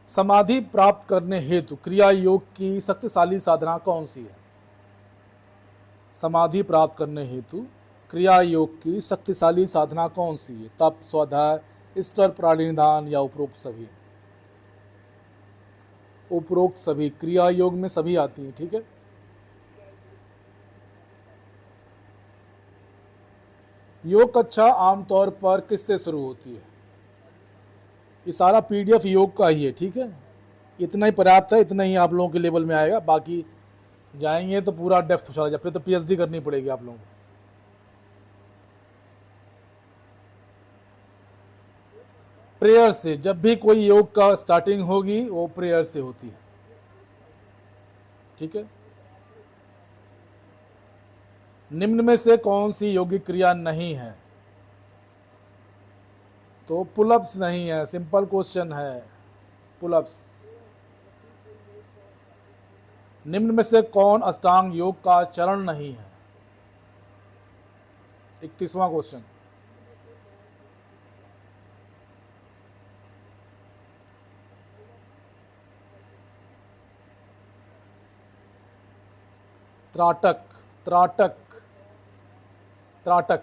समाधि प्राप्त करने हेतु क्रिया योग की शक्तिशाली साधना कौन सी है? समाधि प्राप्त करने हेतु क्रिया योग की शक्तिशाली साधना कौन सी है? तप, स्वाध्याय, ईश्वर प्राणिधान या उपरोक्त सभी? उपरोक्त सभी। क्रिया योग में सभी आती हैं। ठीक है, योग कक्षा आमतौर पर किससे शुरू होती है? ये सारा पीडीएफ योग का ही है। ठीक है, इतना ही पर्याप्त है, इतना ही आप लोगों के लेवल में आएगा। बाकी जाएंगे तो पूरा डेप्थ चला जाए, फिर तो पीएचडी करनी पड़ेगी आप लोगों को। प्रेयर से, जब भी कोई योग का स्टार्टिंग होगी वो प्रेयर से होती है। ठीक है, निम्न में से कौन सी योगिक क्रिया नहीं है? तो पुलअप्स नहीं है, सिंपल क्वेश्चन है, पुलअप्स। निम्न में से कौन अष्टांग योग का चरण नहीं है? 31वां क्वेश्चन। त्राटक, त्राटक, त्राटक।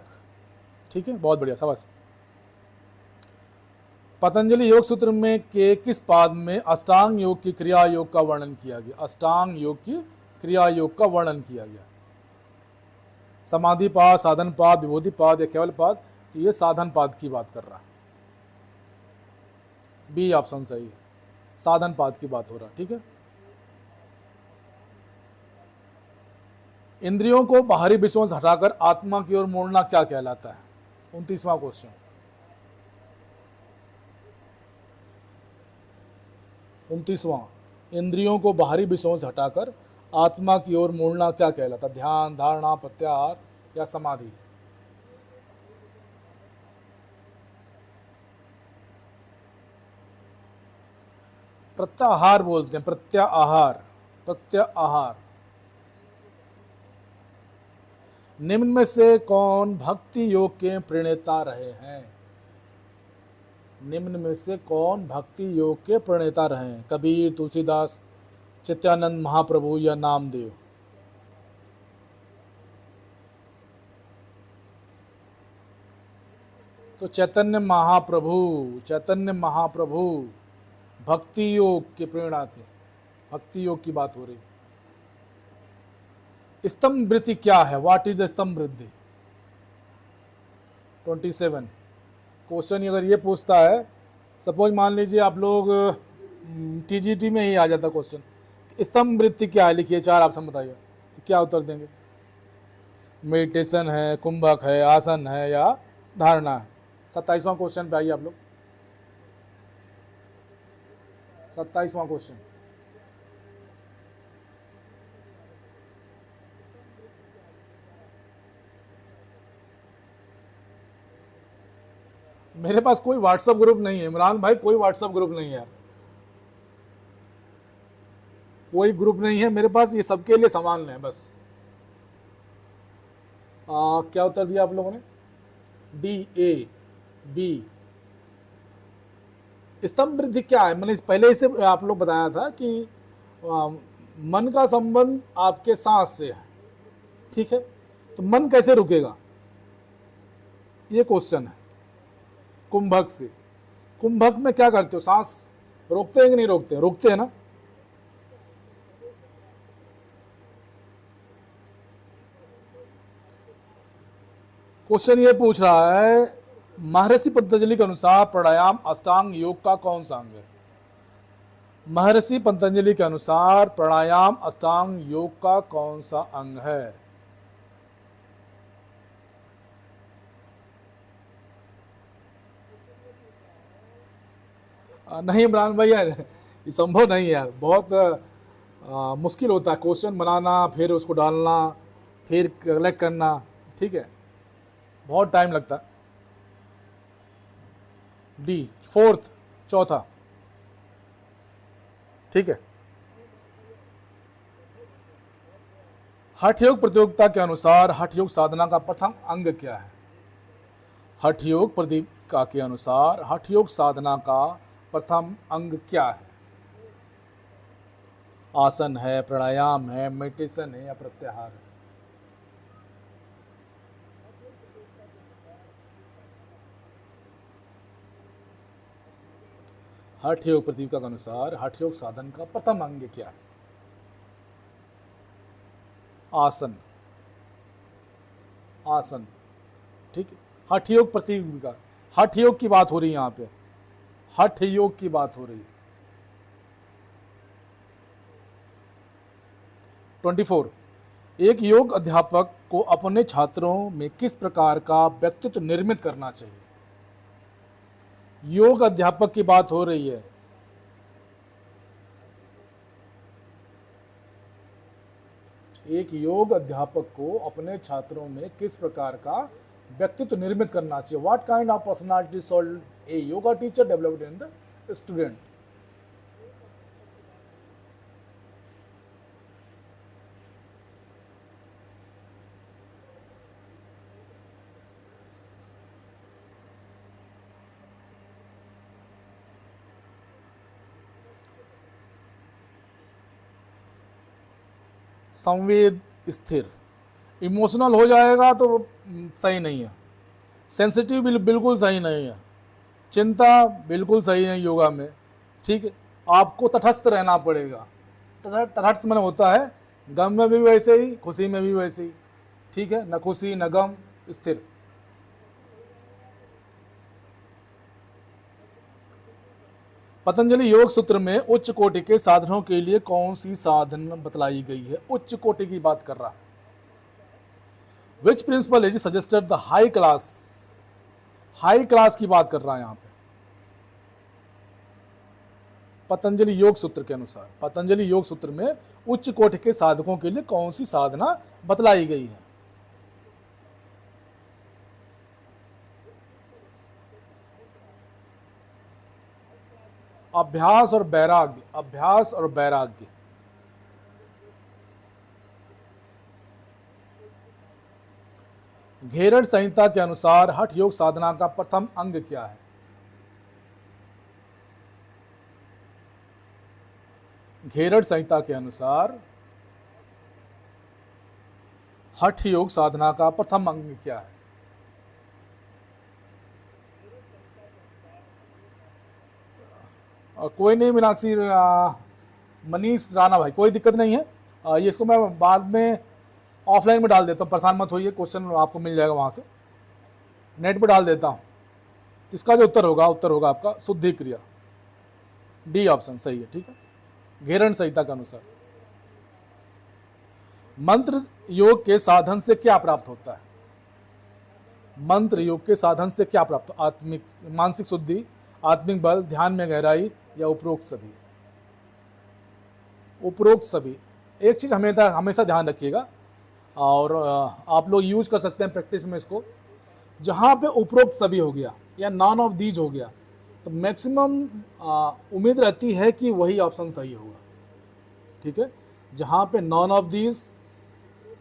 ठीक है, बहुत बढ़िया, शाबाश। पतंजलि योग सूत्र में के किस पाद में अष्टांग योग की क्रिया योग का वर्णन किया गया? अष्टांग योग की क्रिया योग का वर्णन किया गया। समाधि पाद, साधन पाद, विभूति पाद या केवल पाद? तो ये साधन पाद की बात कर रहा है। बी ऑप्शन सही है, साधन पाद की बात हो रहा है। ठीक है, इंद्रियों को बाहरी विषयों से हटाकर आत्मा की ओर मोड़ना क्या कहलाता है? 29वां क्वेश्चन। 29वां, इंद्रियों को बाहरी विषयों से हटाकर आत्मा की ओर मोड़ना क्या कहलाता है? ध्यान, धारणा, प्रत्याहार या समाधि? प्रत्याहार बोलते हैं, प्रत्याहार, प्रत्याहार। निम्न में से कौन भक्ति योग के प्रणेता रहे हैं? निम्न में से कौन भक्ति योग के प्रणेता रहे हैं? कबीर, तुलसीदास, चित्यानंद महाप्रभु या नामदेव? तो चैतन्य महाप्रभु, चैतन्य महाप्रभु भक्ति योग के प्रेरणा थे। भक्ति योग की बात हो रही। स्तंभ वृत्ति क्या है? व्हाट इज स्तंभ वृद्धि? 27 क्वेश्चन अगर ये पूछता है, सपोज मान लीजिए आप लोग टीजीटी में ही आ जाता क्वेश्चन, स्तंभ वृत्ति क्या है, लिखिए 4 ऑप्शन बताइए, तो क्या उत्तर देंगे? मेडिटेशन है, कुंभक है, आसन है या धारणा है? 27वां क्वेश्चन पे आइए आप लोग। 27वां क्वेश्चन। मेरे पास कोई व्हाट्सएप ग्रुप नहीं है इमरान भाई, कोई व्हाट्सएप ग्रुप नहीं है यार। कोई ग्रुप नहीं है मेरे पास, ये सबके लिए समान है बस। क्या उत्तर दिया आप लोगों ने? डी, ए, बी। स्तंभ वृद्धि क्या है? मैंने पहले से आप लोग बताया था कि मन का संबंध आपके सांस से है, ठीक है? तो मन कैसे रुकेगा, ये क्वेश्चन है। कुंभक से। कुंभक में क्या करते हो, सांस रोकते हैं कि नहीं रोकते हैं? रोकते हैं ना। क्वेश्चन ये पूछ रहा है महर्षि पतंजलि के अनुसार प्राणायाम अष्टांग योग का कौन सा अंग है? महर्षि पतंजलि के अनुसार प्राणायाम अष्टांग योग का कौन सा अंग है? नहीं इमरान भाई यार, ये संभव नहीं है यार, बहुत मुश्किल होता है क्वेश्चन बनाना, फिर उसको डालना, फिर कलेक्ट करना, ठीक है, बहुत टाइम लगता है। डी, फोर्थ, चौथा, ठीक है। हठ योग प्रतियोगिता के अनुसार हठ योग साधना का प्रथम अंग क्या है? हठ योग प्रतियोगिता के अनुसार हठ योग साधना का प्रथम अंग क्या है? आसन है, प्राणायाम है, मेडिटेशन है या प्रत्याहार है? हठ योग प्रतियोगिता के अनुसार हठ योग साधन का प्रथम अंग क्या है? आसन, आसन, ठीक है। हठ योग प्रतियोगिता, हठ योग की बात हो रही है यहाँ पे, हठ योग की बात हो रही है। 24, एक योग अध्यापक को अपने छात्रों में किस प्रकार का व्यक्तित्व निर्मित करना चाहिए? योग अध्यापक की बात हो रही है। एक योग अध्यापक को अपने छात्रों में किस प्रकार का व्यक्तित्व निर्मित करना चाहिए? What kind of personality shall a yoga teacher developed in the student? संवेद स्थिर, इमोशनल हो जाएगा तो सही नहीं है। सेंसिटिव बिल्कुल सही नहीं है। चिंता बिल्कुल सही नहीं योगा में, ठीक है। आपको तटस्थ रहना पड़ेगा। तटस्थ मन होता है गम में भी वैसे ही, खुशी में भी वैसे ही, ठीक है। न खुशी न गम, स्थिर। पतंजलि योग सूत्र में उच्च कोटि के साधनों के लिए कौन सी साधन बतलाई गई है? उच्च कोटि की बात कर रहा है। Which principle is suggested the high class? High class की बात कर रहा है यहां पे। पतंजलि योग सूत्र के अनुसार, पतंजलि योग सूत्र में उच्च कोटि के साधकों के लिए कौन सी साधना बतलाई गई है? अभ्यास और वैराग्य, अभ्यास और वैराग्य। घेरड़ संहिता के अनुसार हठ योग साधना का प्रथम अंग क्या है? घेरड़ संहिता के अनुसार हठ योग साधना का प्रथम अंग क्या है? कोई नहीं मीनाक्षी, मनीष राणा भाई, कोई दिक्कत नहीं है। ये इसको मैं बाद में ऑफलाइन में डाल देता हूँ, परेशान मत होइए, क्वेश्चन आपको मिल जाएगा वहाँ से, नेट पे डाल देता हूँ। इसका जो उत्तर होगा आपका शुद्धि क्रिया, डी ऑप्शन सही है, ठीक है। घेरड़ संहिता के अनुसार। मंत्र योग के साधन से क्या प्राप्त होता है? मंत्र योग के साधन से क्या प्राप्त? आत्मिक, मानसिक शुद्धि, आत्मिक बल, ध्यान में गहराई या उपरोक्त सभी? उपरोक्त सभी। एक चीज़ हमेशा ध्यान रखिएगा, और आप लोग यूज कर सकते हैं प्रैक्टिस में इसको। जहाँ पे उपरोक्त सभी हो गया या नॉन ऑफ दीज हो गया, तो मैक्सिमम उम्मीद रहती है कि वही ऑप्शन सही होगा। ठीक है, जहाँ पे नॉन ऑफ दीज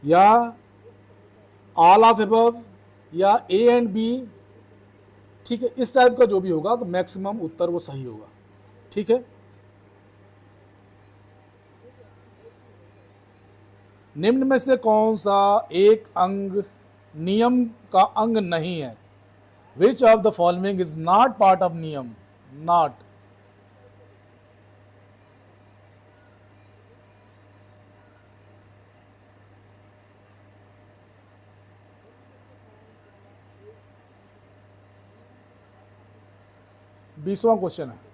या ऑल ऑफ एबव या ए एंड बी, ठीक है, इस टाइप का जो भी होगा तो मैक्सिमम उत्तर वो सही होगा। ठीक है, निम्न में से कौन सा एक अंग नियम का अंग नहीं है? Which of the following is not part of नियम? नॉट, बीसवां क्वेश्चन है।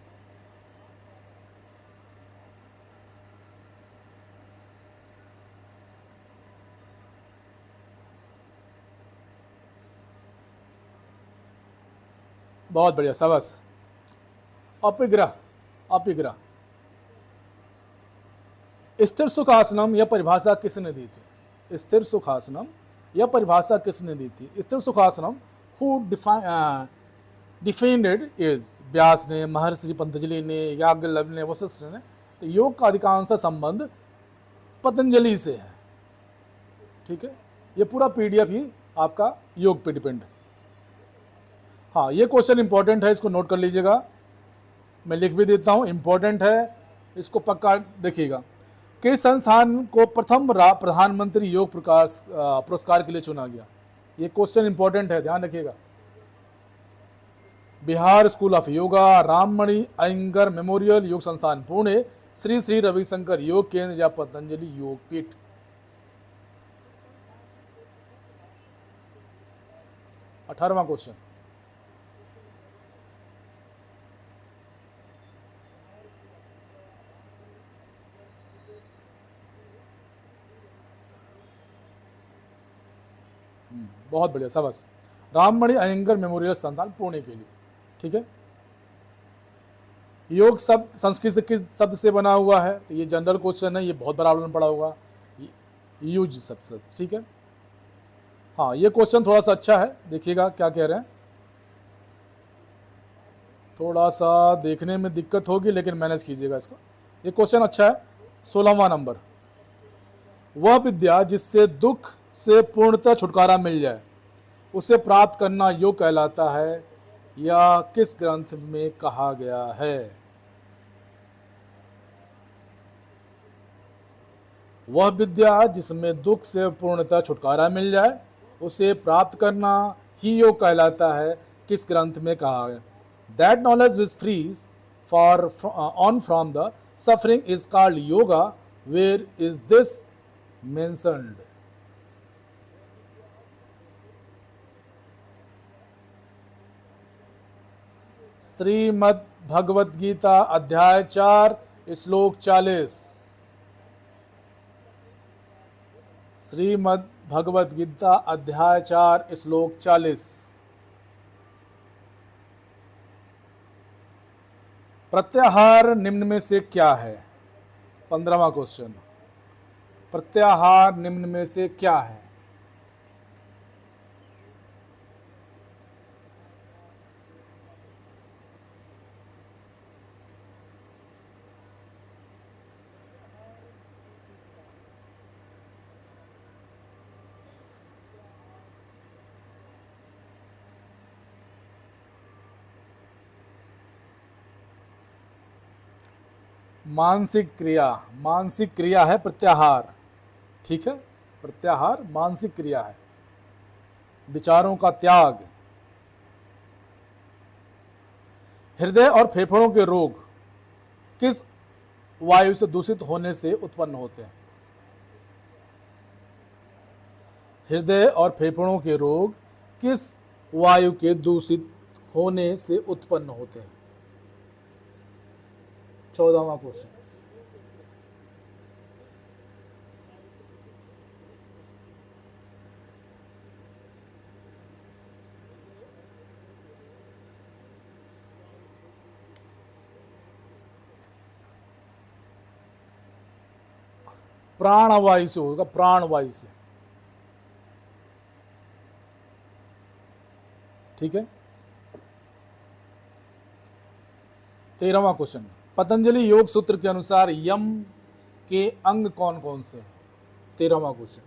बहुत बढ़िया, शाबाश। अपिग्रह, अपिग्रह, स्थिर सुखासनम यह परिभाषा किसने दी थी? स्थिर सुखासनम यह परिभाषा किसने दी थी? स्थिर सुखासनम हु डिफाइंड इज व्यास ने, महर्षि पतंजलि ने, याज्ञवल्क्य ने, वशिष्ठ ने। तो योग का अधिकांश संबंध पतंजलि से है। ठीक है, ये पूरा पीडीएफ ही आपका योग पे डिपेंड है। हाँ, ये क्वेश्चन इंपॉर्टेंट है, इसको नोट कर लीजिएगा, मैं लिख भी देता हूँ, इंपॉर्टेंट है, इसको पक्का देखिएगा। किस संस्थान को प्रथम प्रधानमंत्री योग पुरस्कार के लिए चुना गया? ये क्वेश्चन इंपॉर्टेंट है, ध्यान रखिएगा। Bihar school of yoga, Ramamani Iyengar memorial Yog Sansthan Pune, Shri Shri Ravishankar योग केंद्र या पतंजलि योग पीठ? 18वां क्वेश्चन। बहुत बढ़िया, शाबाश। राममणि अयंगर मेमोरियल संस्थान पुणे के लिए। ठीक है, योग शब्द संस्कृत से किस शब्द से बना हुआ है? तो ये जनरल क्वेश्चन है, ये बहुत बड़ा प्रॉब्लम पड़ा होगा, यूज शब्द। ठीक है, हाँ, ये क्वेश्चन थोड़ा सा अच्छा है, देखिएगा क्या कह रहे हैं। थोड़ा सा देखने में दिक्कत होगी लेकिन मैनेज कीजिएगा इसको। ये क्वेश्चन अच्छा है। 16वां नंबर, वह विद्या जिससे दुख से पूर्णतः छुटकारा मिल जाए उसे प्राप्त करना योग कहलाता है, या किस ग्रंथ में कहा गया है? वह विद्या जिसमें दुख से पूर्णतः छुटकारा मिल जाए उसे प्राप्त करना ही योग कहलाता है, किस ग्रंथ में कहा है? That knowledge which freeze for on from the suffering is called yoga, where is this mentioned? Shrimad Bhagavad Gita अध्याय 4 श्लोक 40। श्रीमद् भगवत गीता अध्याय 4 श्लोक 40। प्रत्याहार निम्न में से क्या है? 15वां क्वेश्चन, प्रत्याहार निम्न में से क्या है? मानसिक क्रिया, मानसिक क्रिया है प्रत्याहार। ठीक है, प्रत्याहार मानसिक क्रिया है, विचारों का त्याग। हृदय और फेफड़ों के रोग किस वायु से दूषित होने से उत्पन्न होते हैं? हृदय और फेफड़ों के रोग किस वायु के दूषित होने से उत्पन्न होते हैं? 14वां क्वेश्चन। प्राणवायु से होगा, प्राणवायु से। ठीक है, 13वां क्वेश्चन। पतंजलि योग सूत्र के अनुसार यम के अंग कौन कौन से हैं? 13वां क्वेश्चन,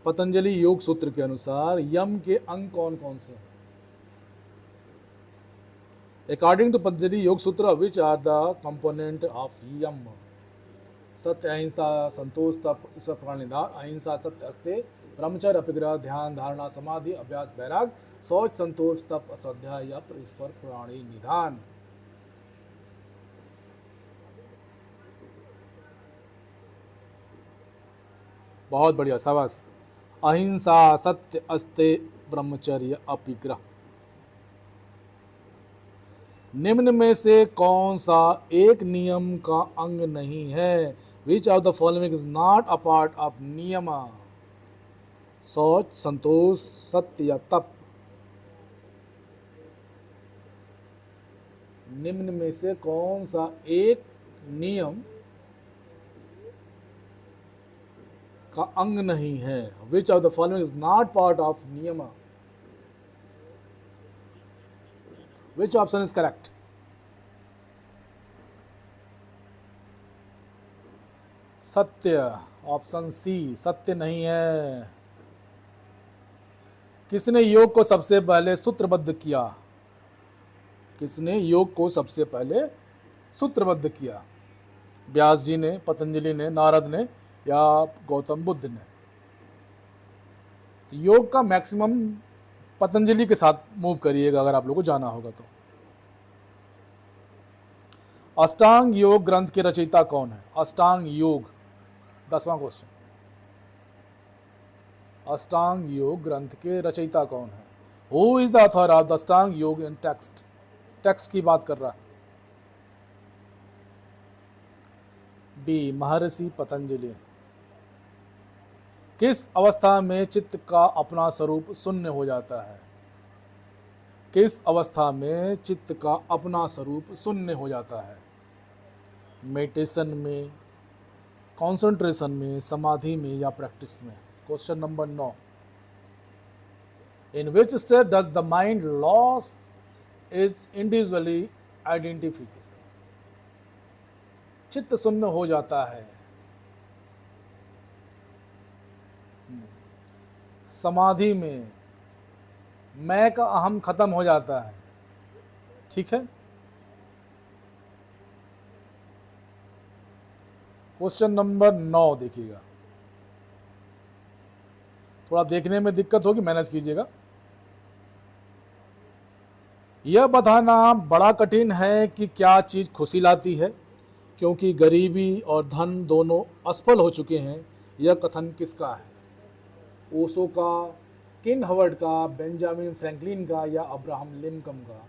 पतंजलि योग सूत्र के अनुसार यम के अंग कौन कौन से हैं? According to Patanjali Yoga Sutra, which are the component of yama? Satya, ahimsa, संतोष, तप, ईश्वर प्राण निधान। अहिंसा, सत्य, अस्ते, ब्रह्मचर्य, अपिग्रह, ध्यान, धारणा, समाधि, अभ्यास, वैराग, शौच, संतोष, तप, अश्वध्याय या ईश्वर प्राणी निधान। बहुत बढ़िया, शाबाश। अहिंसा, सत्य, अस्ते, ब्रह्मचर्य, अपिग्रह। निम्न में से कौन सा एक नियम का अंग नहीं है? Which of the following is not a part of नियम? शौच, संतोष, सत्य या तप। निम्न में से कौन सा एक नियम का अंग नहीं है? Which of the following is not part of niyama? Which option is correct? Satya, option C, सत्य नहीं है। किसने योग को सबसे पहले सूत्रबद्ध किया? किसने योग को सबसे पहले सूत्रबद्ध किया? व्यास जी ने, पतंजलि ने, नारद ने या गौतम बुद्ध ने? तो योग का मैक्सिमम पतंजलि के साथ मूव करिएगा अगर आप लोगों को जाना होगा तो। अष्टांग योग ग्रंथ के रचयिता कौन है? अष्टांग योग, 10वां क्वेश्चन, अष्टांग योग ग्रंथ के रचयिता कौन है? Who is the author of the अष्टांग योग इन टेक्स्ट? टेक्स्ट की बात कर रहा है। बी, महर्षि पतंजलि। किस अवस्था में चित्त का अपना स्वरूप शून्य हो जाता है? किस अवस्था में चित्त का अपना स्वरूप शून्य हो जाता है? मेडिटेशन में, कंसंट्रेशन में, समाधि में या प्रैक्टिस में? Question number 9, in which state does the mind loss is individually identification? चित्त शून्य हो जाता है समाधि में, मैं का अहम खत्म हो जाता है। ठीक है, क्वेश्चन नंबर 9 देखिएगा, थोड़ा देखने में दिक्कत होगी, मैनेज कीजिएगा। यह बताना बड़ा कठिन है कि क्या चीज़ खुशी लाती है, क्योंकि गरीबी और धन दोनों असफल हो चुके हैं। यह कथन किसका है? ओशो का, किन हवर्ड का, बेंजामिन फ्रैंकलिन का या अब्राहम लिंकन का?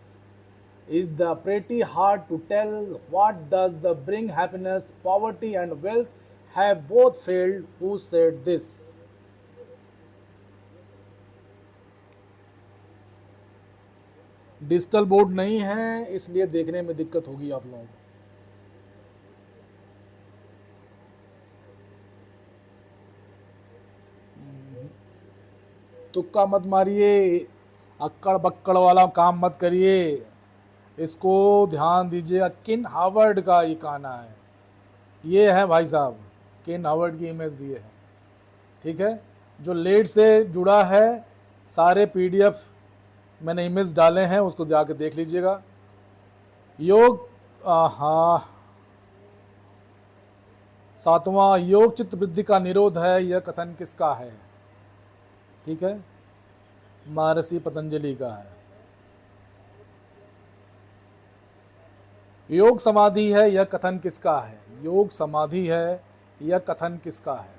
Is the pretty hard to tell what does the bring happiness, poverty and wealth have both failed. Who said this? Digital board नहीं है, इसलिए देखने में दिक्कत होगी आप लोगों को। तुक्का मत मारिए, अक्कड़ बक्कड़ वाला काम मत करिए, इसको ध्यान दीजिएगा। किन हावर्ड का ये गाना है, ये है भाई साहब, किन हावर्ड की इमेज ये है। ठीक है, जो लेट से जुड़ा है, सारे पीडीएफ मैंने इमेज डाले हैं, उसको जाके देख लीजिएगा। योग, हाँ, 7वां, योग चित्त वृद्धि का निरोध है, यह कथन किसका है? ठीक है, महर्षि पतंजलि का है। योग समाधि है, यह कथन किसका है? योग समाधि है, यह कथन किसका है?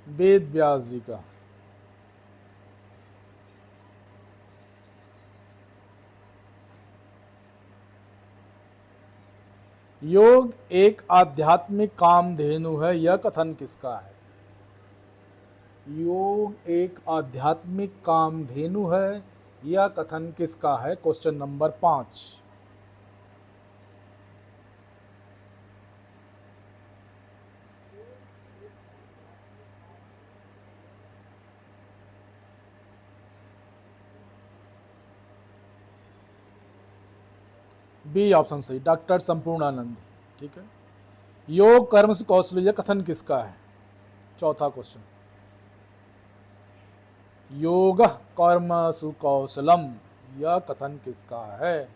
वेद व्यास जी का। योग एक आध्यात्मिक कामधेनु है, यह कथन किसका है? योग एक आध्यात्मिक कामधेनु है, यह कथन किसका है? Question number 5। बी ऑप्शन सही, डॉक्टर संपूर्णानंद। ठीक है। योग कर्म से कौशल यह कथन किसका है? चौथा क्वेश्चन, योग कर्म सुकौशलम यह कथन किसका है?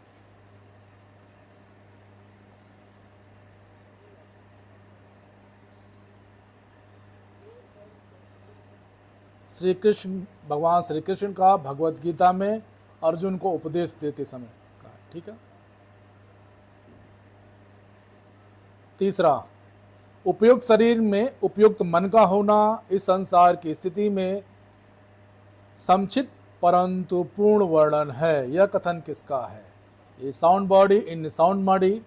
श्री कृष्ण, भगवान श्री कृष्ण का भगवत गीता में अर्जुन को उपदेश देते समय का। ठीक है। तीसरा, उपयुक्त शरीर में उपयुक्त मन का होना इस संसार की स्थिति में संक्षिप्त परंतु पूर्ण वर्णन है, यह कथन किसका है? A sound body in a sound body,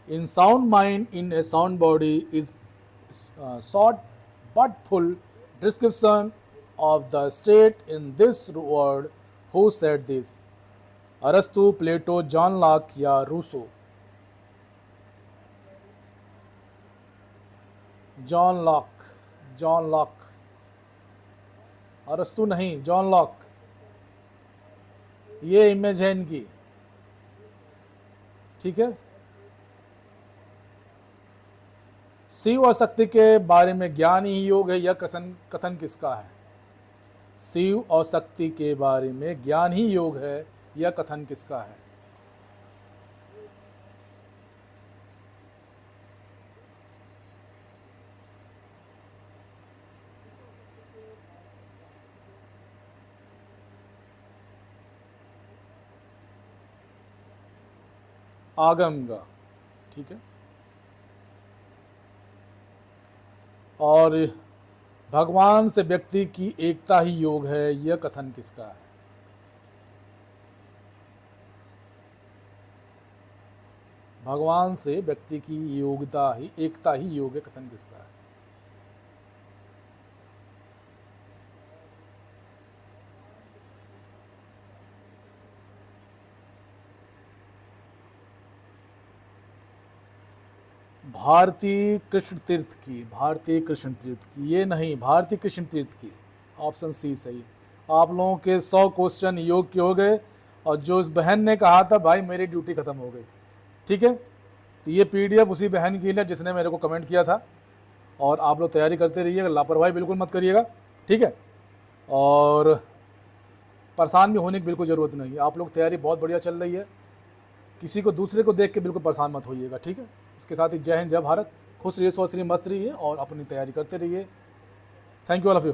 in sound mind in a sound body is short but full description of the state in this world. Who said this? अरस्तु, प्लेटो, जॉन लॉक या Rousseau? John Locke, John Locke. अरस्तु नहीं, John Locke. ये image है इनकी। ठीक है। शिव और शक्ति के बारे में ज्ञान ही योग है, यह कथन किसका है? शिव और शक्ति के बारे में ज्ञान ही योग है, यह कथन किसका है? आगम का। ठीक है। और भगवान से व्यक्ति की एकता ही योग है, यह कथन किसका है? भगवान से व्यक्ति की योग्यता ही, एकता ही योग है, कथन किसका है? भारतीय कृष्ण तीर्थ की, भारतीय कृष्ण तीर्थ की, ये नहीं, भारतीय कृष्ण तीर्थ की। ऑप्शन सी सही। आप लोगों के 100 क्वेश्चन योग के हो गए, और जो इस बहन ने कहा था भाई मेरी ड्यूटी खत्म हो गई। ठीक है। तो ये पीडीएफ उसी बहन की है जिसने मेरे को कमेंट किया था, और आप लोग तैयारी करते रहिएगा, लापरवाही बिल्कुल मत करिएगा। ठीक है। और परेशान भी होने की बिल्कुल ज़रूरत नहीं है, आप लोग तैयारी बहुत बढ़िया चल रही है, किसी को दूसरे को देख के बिल्कुल परेशान मत होइएगा। ठीक है। इसके साथ ही जय हिंद, जय भारत, खुश रहिए, स्वस्थ रहिए, मस्त रहिए और अपनी तैयारी करते रहिए। Thank you all of you.